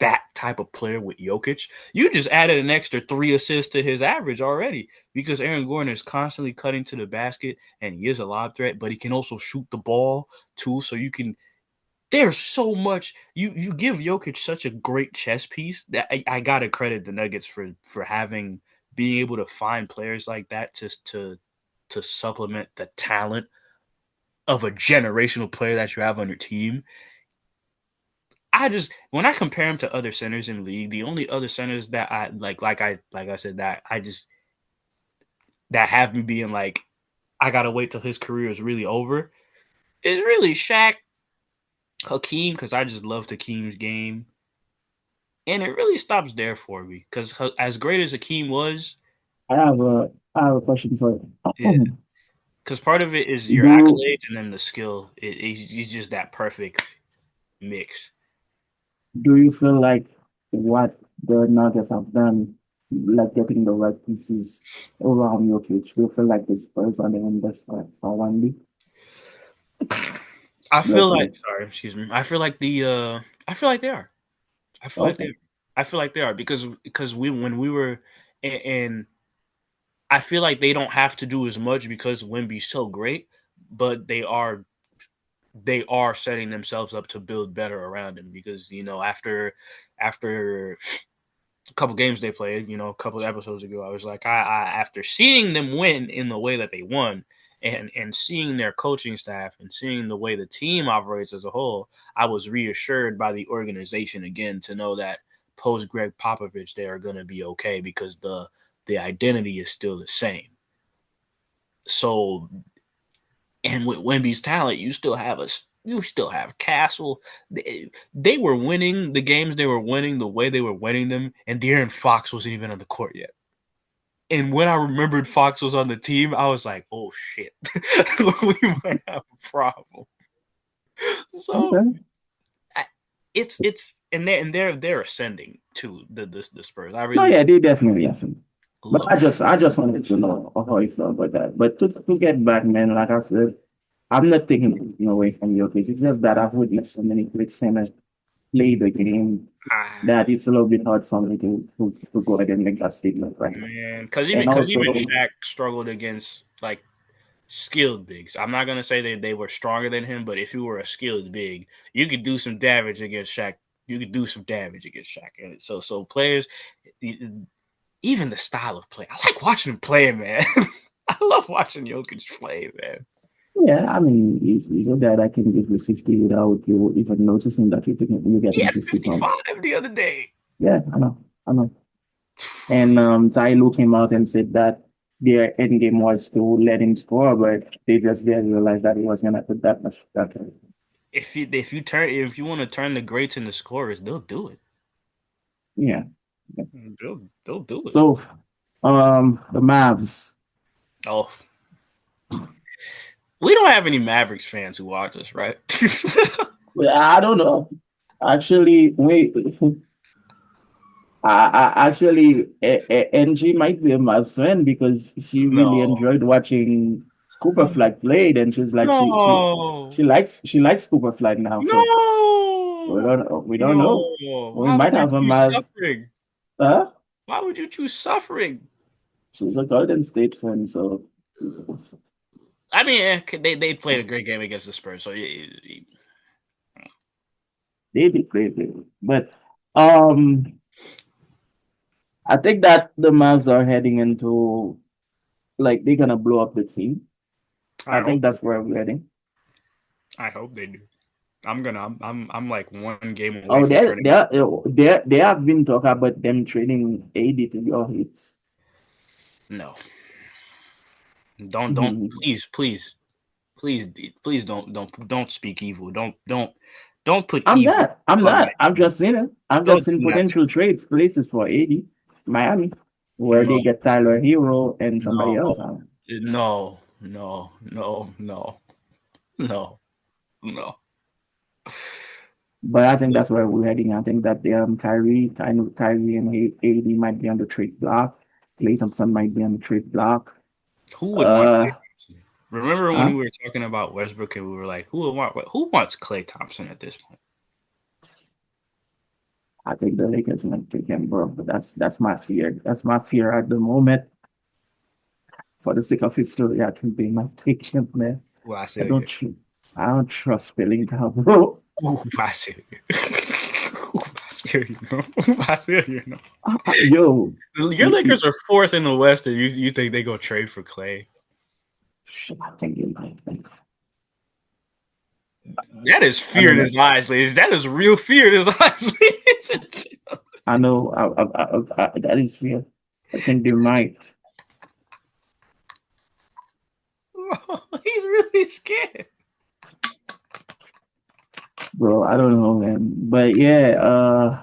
B: that type of player with Jokic, you just added an extra 3 assists to his average already because Aaron Gordon is constantly cutting to the basket and he is a lob threat, but he can also shoot the ball too. So you can. There's so much you give Jokic such a great chess piece that I gotta credit the Nuggets for having being able to find players like that to supplement the talent of a generational player that you have on your team. I just when I compare him to other centers in the league, the only other centers that I like I said that I just that have me being like I gotta wait till his career is really over is really Shaq, Hakeem because I just love Hakeem's game, and it really stops there for me because as great as Hakeem was,
A: I have a question for
B: yeah,
A: you.
B: because part of it is your
A: Do you
B: accolades and then the skill. He's just that perfect mix.
A: do you feel like what the Nuggets have done, like getting the right pieces around your pitch, do you feel like the Spurs are in this for 1 week?
B: I
A: Like,
B: feel like sorry, excuse me. I feel like I feel like they are. I feel like they
A: okay.
B: are. I feel like they are because we when we were and I feel like they don't have to do as much because Wimby's so great, but they are setting themselves up to build better around him because after a couple games they played, a couple episodes ago, I was like I after seeing them win in the way that they won and seeing their coaching staff and seeing the way the team operates as a whole, I was reassured by the organization again to know that post Greg Popovich they are going to be okay because the identity is still the same. So, and with Wemby's talent, you still have Castle. They were winning the games they were winning the way they were winning them, and De'Aaron Fox wasn't even on the court yet. And when I remembered Fox was on the team, I was like, "Oh shit, we might have a problem." So
A: Okay.
B: it's and they're ascending to the Spurs. I
A: No,
B: really
A: yeah, they definitely have some. But
B: love.
A: I just wanted to know how you feel about that. But to get back, man, like I said, I'm not taking anything away from your case. It's just that I've witnessed so many great centers play the game
B: Ah,
A: that it's a little bit hard for me to go ahead and make that statement right now.
B: man,
A: And
B: because
A: also,
B: even Shaq struggled against like skilled bigs. I'm not gonna say that they were stronger than him, but if you were a skilled big, you could do some damage against Shaq. You could do some damage against Shaq. And so players, even the style of play, I like watching him play, man. I love watching Jokic play, man.
A: yeah, I mean, he's a guy that can give you 50 without you even noticing that you're
B: He
A: getting
B: had
A: 50 from.
B: 55 the other day.
A: Yeah, I know. And Ty Lue came out and said that their end game was to let him score, but they just didn't realize that he was gonna put that much that.
B: If you want to turn the greats into scorers, they'll do it.
A: Yeah.
B: They'll do it.
A: So, the Mavs.
B: Oh, we don't have any Mavericks fans who watch us, right?
A: Well, I don't know. Actually, wait. Actually, NG might be a Mavs fan because she really
B: No,
A: enjoyed watching Cooper
B: no,
A: Flag played, and she's like
B: no,
A: she likes Cooper Flag now. So
B: no,
A: we don't know.
B: no.
A: We
B: Why would
A: might
B: you
A: have a
B: choose
A: Mav.
B: suffering?
A: Huh?
B: Why would you choose suffering?
A: She's a Golden State fan, so
B: I mean, they played a great game against the Spurs, so
A: they did great. But um, I think that the Mavs are heading into like they're gonna blow up the team.
B: I
A: I think
B: hope
A: that's where we're heading.
B: I hope they do. I'm like one game away
A: Oh,
B: from turning.
A: they have been talking about them trading AD to your hits.
B: No, don't
A: Mhm.
B: please please don't speak evil. Don't put evil
A: I'm
B: on my
A: not. I'm
B: team.
A: just saying it. I'm just
B: Don't
A: saying
B: do that to
A: potential trades places for AD, Miami,
B: me.
A: where they get Tyler Hero and somebody
B: No,
A: else.
B: no, no, no, no, no, no.
A: But I think that's where we're heading. I think that Kyrie and AD might be on the trade block. Klay Thompson might be on the trade block.
B: Who would want Clay
A: Uh,
B: Thompson? Remember when we
A: huh?
B: were talking about Westbrook and we were like, who wants Clay Thompson at this point?
A: I think the Lakers might take him, bro. But that's my fear. That's my fear at the moment. For the sake of history, I think they might take him, man.
B: Well, I
A: I
B: see
A: don't,
B: you.
A: tr- I don't trust Pelinka, bro.
B: Ooh, I see you. Ooh, I see you. No, I see you. No.
A: Yo,
B: Your Lakers are fourth in the West, and you think they go trade for Clay?
A: I think they might.
B: That is
A: I
B: fear
A: don't
B: in
A: know.
B: his eyes, ladies. That is real fear in his eyes, ladies.
A: I know. That is fair. I think they might,
B: He's really scared.
A: bro. I don't know, man. But yeah,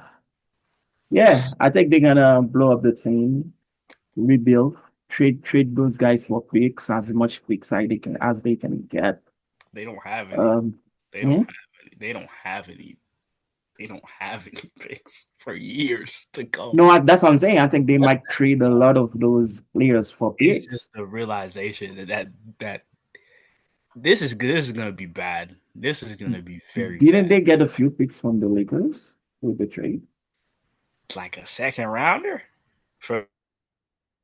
A: yeah. I think they're gonna blow up the team, rebuild, trade those guys for picks as much picks as they can get.
B: They don't have any.
A: Um,
B: They don't
A: hmm?
B: have any. They don't have any. They don't have any picks for years to come.
A: No, that's what I'm saying. I think they might trade a lot of those players for
B: It's just
A: picks.
B: the realization that this is gonna be bad. This is gonna be very
A: Didn't
B: bad.
A: they get a few picks from the Lakers with the trade?
B: It's like a second rounder for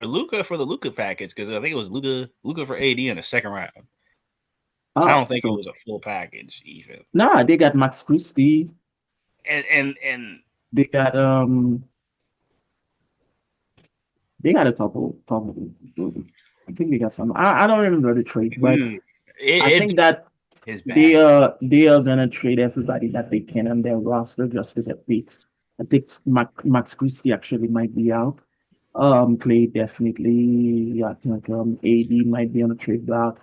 B: Luca for the Luca package because I think it was Luca for AD in the second round. I
A: Oh,
B: don't think it
A: so
B: was a full package even.
A: nah, they got Max Christie.
B: And
A: They got they got a couple. I think they got some. I don't remember the trade, but
B: mm,
A: I
B: it
A: think that
B: is bad.
A: they are gonna trade everybody that they can on their roster just to get picks. I think Max Christie actually might be out. Clay definitely. I think AD might be on the trade block.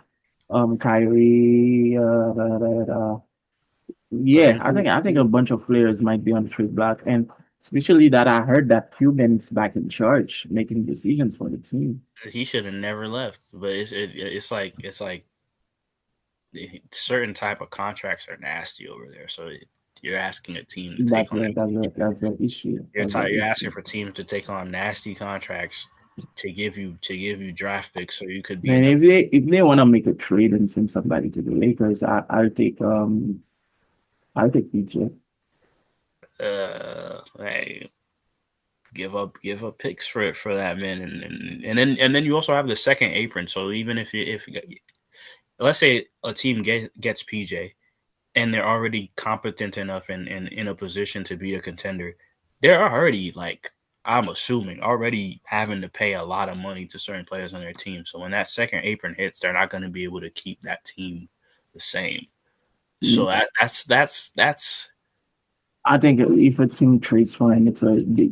A: Kyrie.
B: But
A: Yeah, I think a bunch of players might be on the trade block, and especially that I heard that Cuban's back in charge, making decisions for the team.
B: he should have never left. But it's like certain type of contracts are nasty over there. So you're asking a team to take on.
A: That's the issue. That's the
B: You're asking
A: issue.
B: for teams to take on nasty contracts to give you draft picks so you could be in
A: Man,
B: the.
A: if they want to make a trade and send somebody to the Lakers, I'll take PJ.
B: Hey, give up picks for that man, and then you also have the second apron. So even if let's say a team gets PJ and they're already competent enough and in a position to be a contender, they're already like I'm assuming already having to pay a lot of money to certain players on their team. So when that second apron hits, they're not going to be able to keep that team the same. So that's
A: I think if a team trades for him,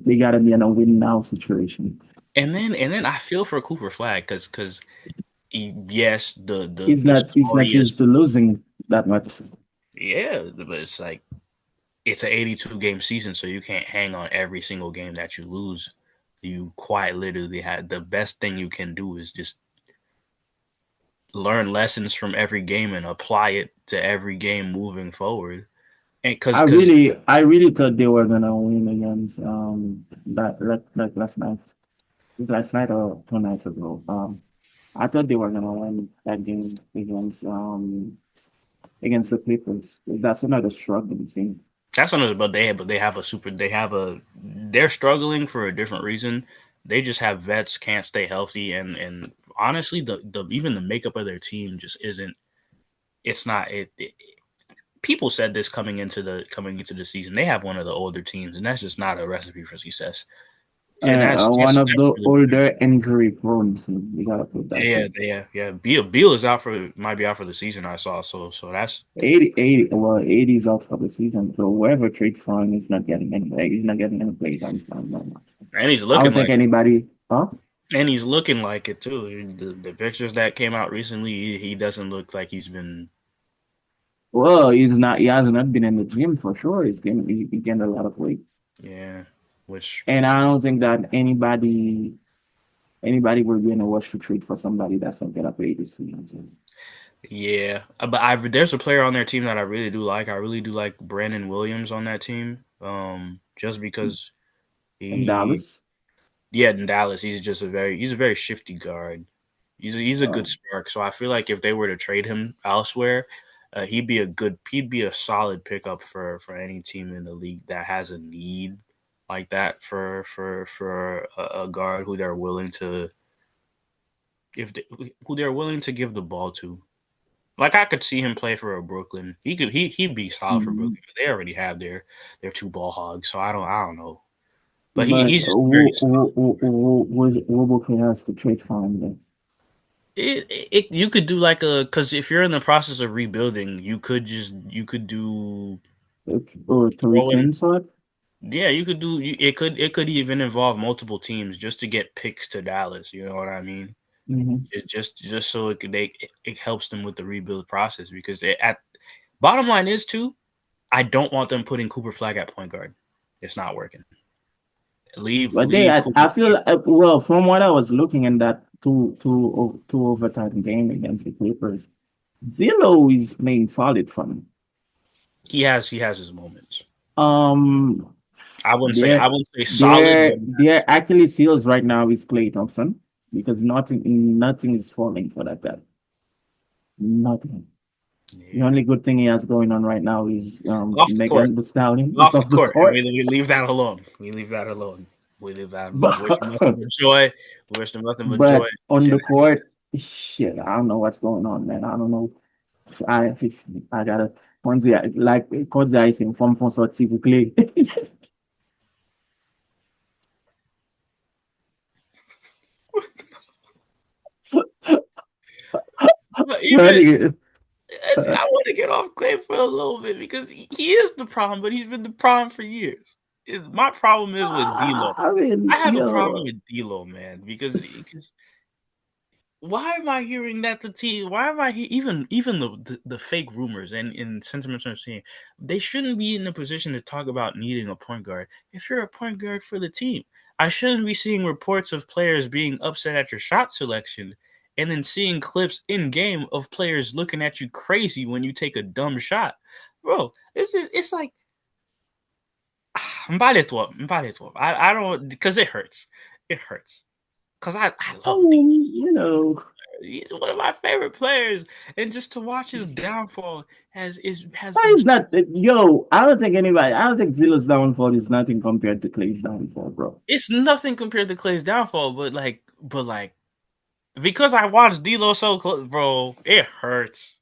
A: they gotta be in a win now situation.
B: and then I feel for Cooper Flag because yes the
A: He's
B: the
A: not
B: story
A: used
B: is
A: to losing that much.
B: yeah, but it's like it's an 82 game season, so you can't hang on every single game that you lose. You quite literally had the best thing you can do is just learn lessons from every game and apply it to every game moving forward. And because
A: I really thought they were gonna win against that like last night. Was last night or 2 nights ago. I thought they were gonna win that game against the Clippers. 'Cause that's another struggling team.
B: that's another, but they have a super. They're struggling for a different reason. They just have vets can't stay healthy, and honestly, the even the makeup of their team just isn't. It's not it. People said this coming into the season. They have one of the older teams, and that's just not a recipe for success. And
A: One of
B: that's
A: the
B: really what it is.
A: older injury prone team. We gotta put that
B: Yeah,
A: too.
B: yeah. Beal is out for might be out for the season. I saw so that's
A: 80 is out for the season. So whoever trades for him is not getting any play. He's not getting any play time. No.
B: and he's
A: I
B: looking
A: don't think
B: like
A: anybody, huh?
B: and he's looking like it too. The pictures that came out recently, he doesn't look like he's been.
A: Well, he's not. He has not been in the gym for sure. He gained a lot of weight,
B: Yeah, which
A: and I don't think that anybody will be in a rush to trade for somebody that's not gonna play this season. So.
B: yeah, but there's a player on their team that I really do like. I really do like Brandon Williams on that team. Just because
A: In
B: he
A: Dallas,
B: yeah, in Dallas, he's a very shifty guard. He's a good
A: uh,
B: spark. So I feel like if they were to trade him elsewhere, he'd be a solid pickup for any team in the league that has a need like that for a guard who they're willing to if they, who they're willing to give the ball to. Like I could see him play for a Brooklyn. He'd be solid for
A: mhm.
B: Brooklyn. They already have their two ball hogs, so I don't know. But
A: But
B: he's just very
A: who Brooklyn has to trade for him then?
B: you could do like a because if you're in the process of rebuilding, you could do
A: Or to
B: throwing
A: return for it?
B: yeah it could even involve multiple teams just to get picks to Dallas. You know what I mean?
A: Hmm.
B: Just so it helps them with the rebuild process because at bottom line is too I don't want them putting Cooper Flag at point guard. It's not working.
A: But
B: Leave
A: I
B: Cooper.
A: feel well from what I was looking in that two overtime game against the Clippers, Zillow is playing solid for me.
B: He has his moments.
A: Um,
B: I
A: Their
B: wouldn't say solid, but
A: their actually seals right now is Clay Thompson because nothing is falling for that guy. Nothing. The
B: yeah.
A: only good thing he has going on right now is
B: Off the court.
A: Megan the Stallion is
B: Off the
A: off the
B: court, and we,
A: court.
B: we leave that alone. We leave that alone. We leave that alone. Wish him nothing
A: But
B: but joy. Wish him nothing but joy.
A: but on the court, shit, I don't know what's going on, man. I don't know. I I gotta quand they ici une forme font sortir s'il vous plaît.
B: But even
A: Really,
B: I want to get off Clay for a little bit because he is the problem, but he's been the problem for years. My problem is with D'Lo.
A: I mean,
B: I have a problem
A: yo,
B: with D'Lo, man, because why am I hearing that the team? Why am I even the fake rumors and sentiments I'm seeing? They shouldn't be in a position to talk about needing a point guard if you're a point guard for the team. I shouldn't be seeing reports of players being upset at your shot selection and then seeing clips in game of players looking at you crazy when you take a dumb shot. Bro, it's like mbale toi. I don't because it hurts. It hurts. Cause I
A: I
B: love D.
A: mean, you know.
B: He's one of my favorite players, and just to watch his downfall has
A: That
B: been.
A: is not, yo, I don't think Zilla's downfall is nothing compared to Clay's downfall, bro.
B: It's nothing compared to Clay's downfall, but like because I watched D'Lo so close, bro, it hurts.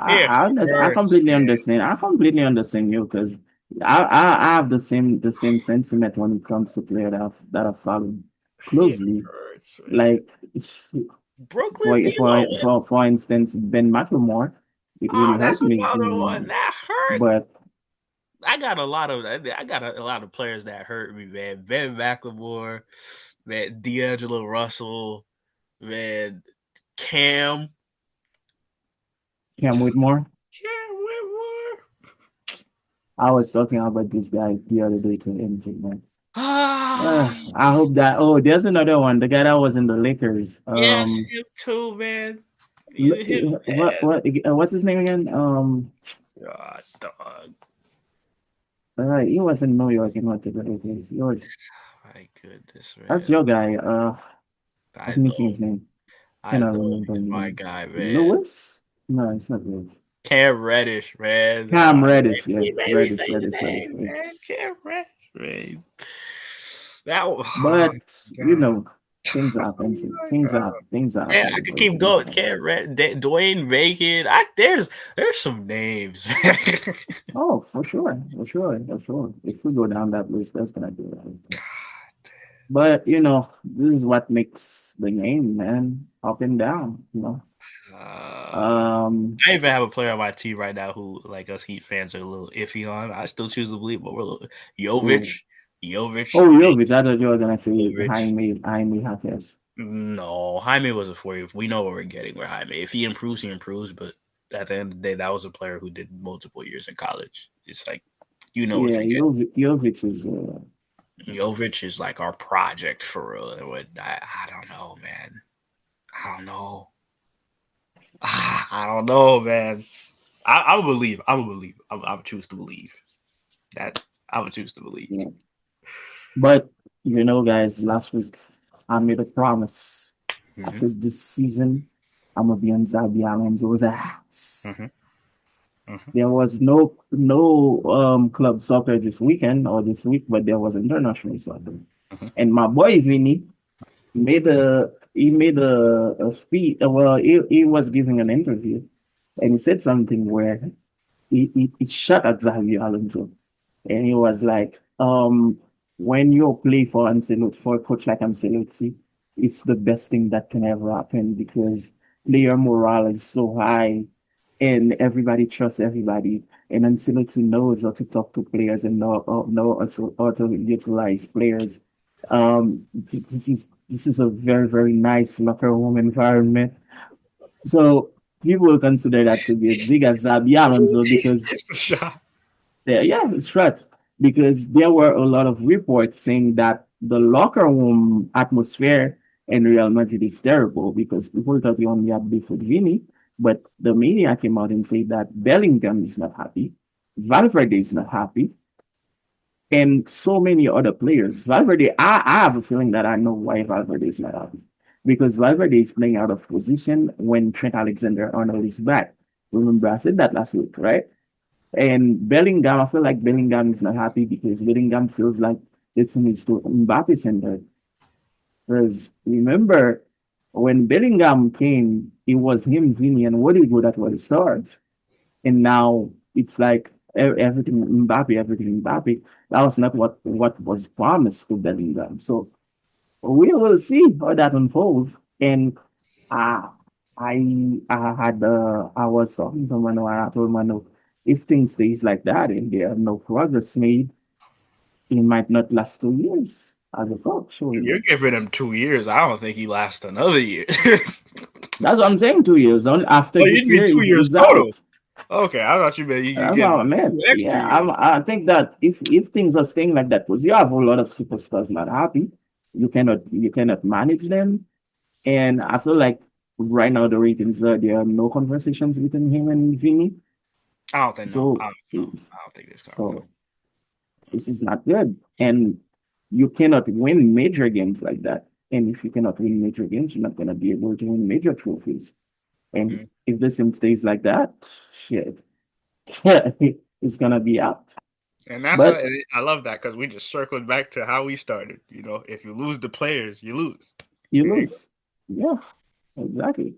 B: It
A: I
B: hurts,
A: completely
B: man.
A: understand. I completely understand you because I have the same sentiment when it comes to player that I follow
B: It
A: closely.
B: hurts, man.
A: Like
B: Brooklyn D'Lo was.
A: for instance, Ben McLemore, it really
B: Oh,
A: hurt
B: that's
A: me
B: another
A: seeing
B: one
A: him.
B: that hurt.
A: But
B: I got a lot of players that hurt me, man. Ben McLemore, man, D'Angelo Russell, man, Cam,
A: Cam Whitmore,
B: Cam Whitmore.
A: I was talking about this guy the other day to NJ, man.
B: Ah,
A: I hope that. Oh, there's another one. The guy that was in the Lakers.
B: yes, him too, man. Him,
A: What's his name again?
B: God, dog.
A: He was in New York and went to the Lakers. He was.
B: My goodness,
A: That's
B: man.
A: your guy.
B: I
A: Let me see
B: know,
A: his name.
B: I
A: Cannot
B: know
A: remember
B: he's
A: his
B: my
A: name.
B: guy, man.
A: Lewis? No, it's not Lewis.
B: Cam Reddish, man.
A: Cam Reddish. Yeah,
B: He made me say
A: Reddish,
B: the
A: Reddish, Reddish,
B: name,
A: Reddish.
B: man. Cam Reddish, man. That was, oh,
A: But you
B: God.
A: know, things happen.
B: Oh,
A: Things
B: God.
A: happen. Things
B: Man,
A: happen,
B: I could
A: bro.
B: keep
A: Things
B: going.
A: happen.
B: Dwayne Bacon. There's some names.
A: Oh, for sure, for sure, for sure. If we go down that list, that's gonna do that. But this is what makes the game, man, up and down. Um,
B: I even have a player on my team right now who, like us Heat fans, are a little iffy on. I still choose to believe, but we're a little
A: oh,
B: Jovic, Jovic,
A: oh, Jovic. I thought you were gonna say
B: Jovic.
A: Jaime Jaquez.
B: No, Jaime was a 40. We know what we're getting with Jaime. If he improves, he improves. But at the end of the day, that was a player who did multiple years in college. It's like you know what
A: Yeah,
B: you're getting.
A: Jovic is.
B: Jovic is like our project for real. I don't know, man. I don't know. I don't know, man. I would believe. I would believe. I would choose to believe that. I would choose to believe.
A: Yeah. But guys, last week I made a promise. I
B: Mm-hmm.
A: said this season I'm gonna be on Zabi Alonso's ass.
B: Mm-hmm. Mm-hmm.
A: There was no club soccer this weekend or this week, but there was international soccer.
B: Mm-hmm.
A: And my boy Vinny he made a speech. Well, he was giving an interview, and he said something where he shot at Xavier Alonso, and he was like, when you play for a coach like Ancelotti, it's the best thing that can ever happen because player morale is so high and everybody trusts everybody. And Ancelotti knows how to talk to players and know how to utilize players. This is a very, very nice locker room environment. So people will consider that to be as big as Zabi Alonso because
B: It's a shot.
A: yeah, it's right. Because there were a lot of reports saying that the locker room atmosphere in Real Madrid is terrible because people thought you only had beef with Vini, but the media came out and said that Bellingham is not happy, Valverde is not happy, and so many other players. Valverde, I have a feeling that I know why Valverde is not happy. Because Valverde is playing out of position when Trent Alexander-Arnold is back. Remember, I said that last week, right? And Bellingham, I feel like Bellingham is not happy because Bellingham feels like it's in his Mbappe center. Because remember, when Bellingham came, it was him, Vini, and Rodrigo that were the stars. And now it's like everything Mbappe, everything Mbappe. That was not what was promised to Bellingham. So we will see how that unfolds. And uh, I was talking to Mano and I told Mano if things stays like that and there are no progress made, it might not last 2 years as a coach.
B: You're
A: So
B: giving him 2 years. I don't think he lasts another year.
A: that's what I'm saying. 2 years. Only after
B: Oh, you
A: this
B: mean
A: year
B: two
A: is
B: years
A: is
B: total?
A: out.
B: Okay, I thought you meant you
A: That's what
B: getting
A: I meant.
B: two extra
A: Yeah,
B: years.
A: I think that if things are staying like that, because you have a lot of superstars not happy, you cannot manage them. And I feel like right now the ratings there are no conversations between him and Vinny.
B: I don't think no. I
A: So
B: don't know. I don't think this car no.
A: so this is not good. And you cannot win major games like that. And if you cannot win major games, you're not going to be able to win major trophies. And
B: Mhm.
A: if the team stays like that, shit, it's going to be out.
B: And that's
A: But
B: what I love that because we just circled back to how we started. You know, if you lose the players, you lose.
A: you
B: There you
A: lose. Yeah, exactly.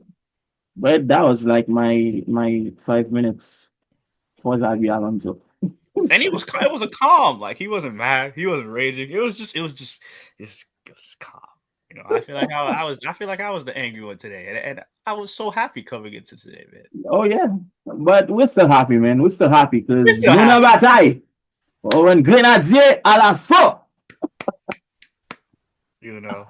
A: But that was like my 5 minutes for Xavi Alonso.
B: And it was a calm. Like he wasn't mad. He wasn't raging. It was just calm. You know, I feel like I was the angry one today, and I was so happy coming into today, man.
A: Oh yeah, but we're still happy, man. We're still happy
B: We're
A: because
B: still
A: nous
B: happy.
A: n'avons bataille. On un grenadier à l'assaut.
B: You know.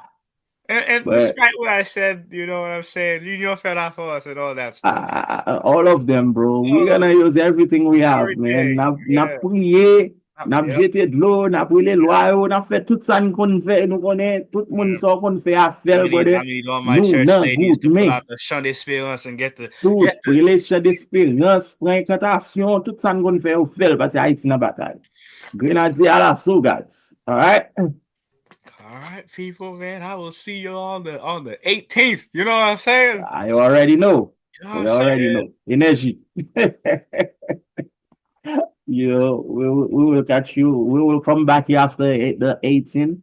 B: And
A: But
B: despite what I said, you know what I'm saying, Union fell off us and all that stuff.
A: all of them, bro. We're
B: Oh,
A: gonna use everything we have, man.
B: everything.
A: N'a
B: Yeah.
A: prié, n'a
B: Yep.
A: jeté de l'eau, n'a brûlé l'oyo, n'a fait tout ça qu'on fait. Nous connaissons tout le monde
B: Yep.
A: ça qu'on fait à faire,
B: I
A: brother.
B: need all my
A: Nous,
B: church
A: non,
B: ladies
A: good,
B: to pull
A: mais
B: out the chant d'espérance and
A: tout,
B: get the
A: brûler chant d'espérance, prendre incantation, tout ça qu'on fait au fait, parce que Haïti n'a bataille. Grenadier à l'assaut, guys. All right?
B: All right, people, man. I will see you on the 18th. You know what I'm saying?
A: I already know.
B: You know what I'm
A: We already
B: saying?
A: know. Energy. We will catch you. We will come back here after the 18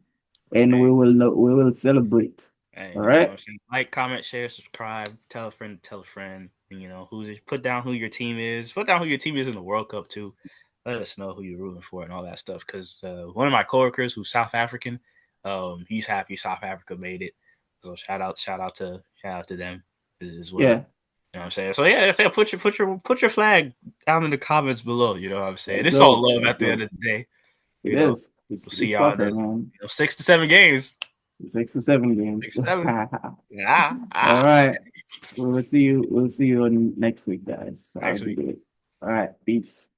A: and
B: Hey,
A: we will celebrate.
B: hey,
A: All
B: you know what
A: right.
B: I'm saying? Like, comment, share, subscribe, tell a friend, tell a friend. And, you know, put down who your team is. Put down who your team is in the World Cup too. Let us know who you're rooting for and all that stuff. Because one of my coworkers who's South African, he's happy South Africa made it. So shout out to them as well.
A: Yeah.
B: You know what I'm saying? So yeah, say put your flag down in the comments below. You know what I'm saying?
A: Let's
B: It's all
A: go.
B: love
A: Let's
B: at the end
A: go.
B: of the day.
A: It
B: You know,
A: is.
B: we'll see
A: It's
B: y'all in
A: soccer,
B: the
A: man.
B: 6 to 7 games.
A: 6 to 7 games.
B: 6 7. Yeah.
A: All right. We'll see you. We'll see you next week, guys. I'll
B: Next
A: be
B: week.
A: good. All right. Peace.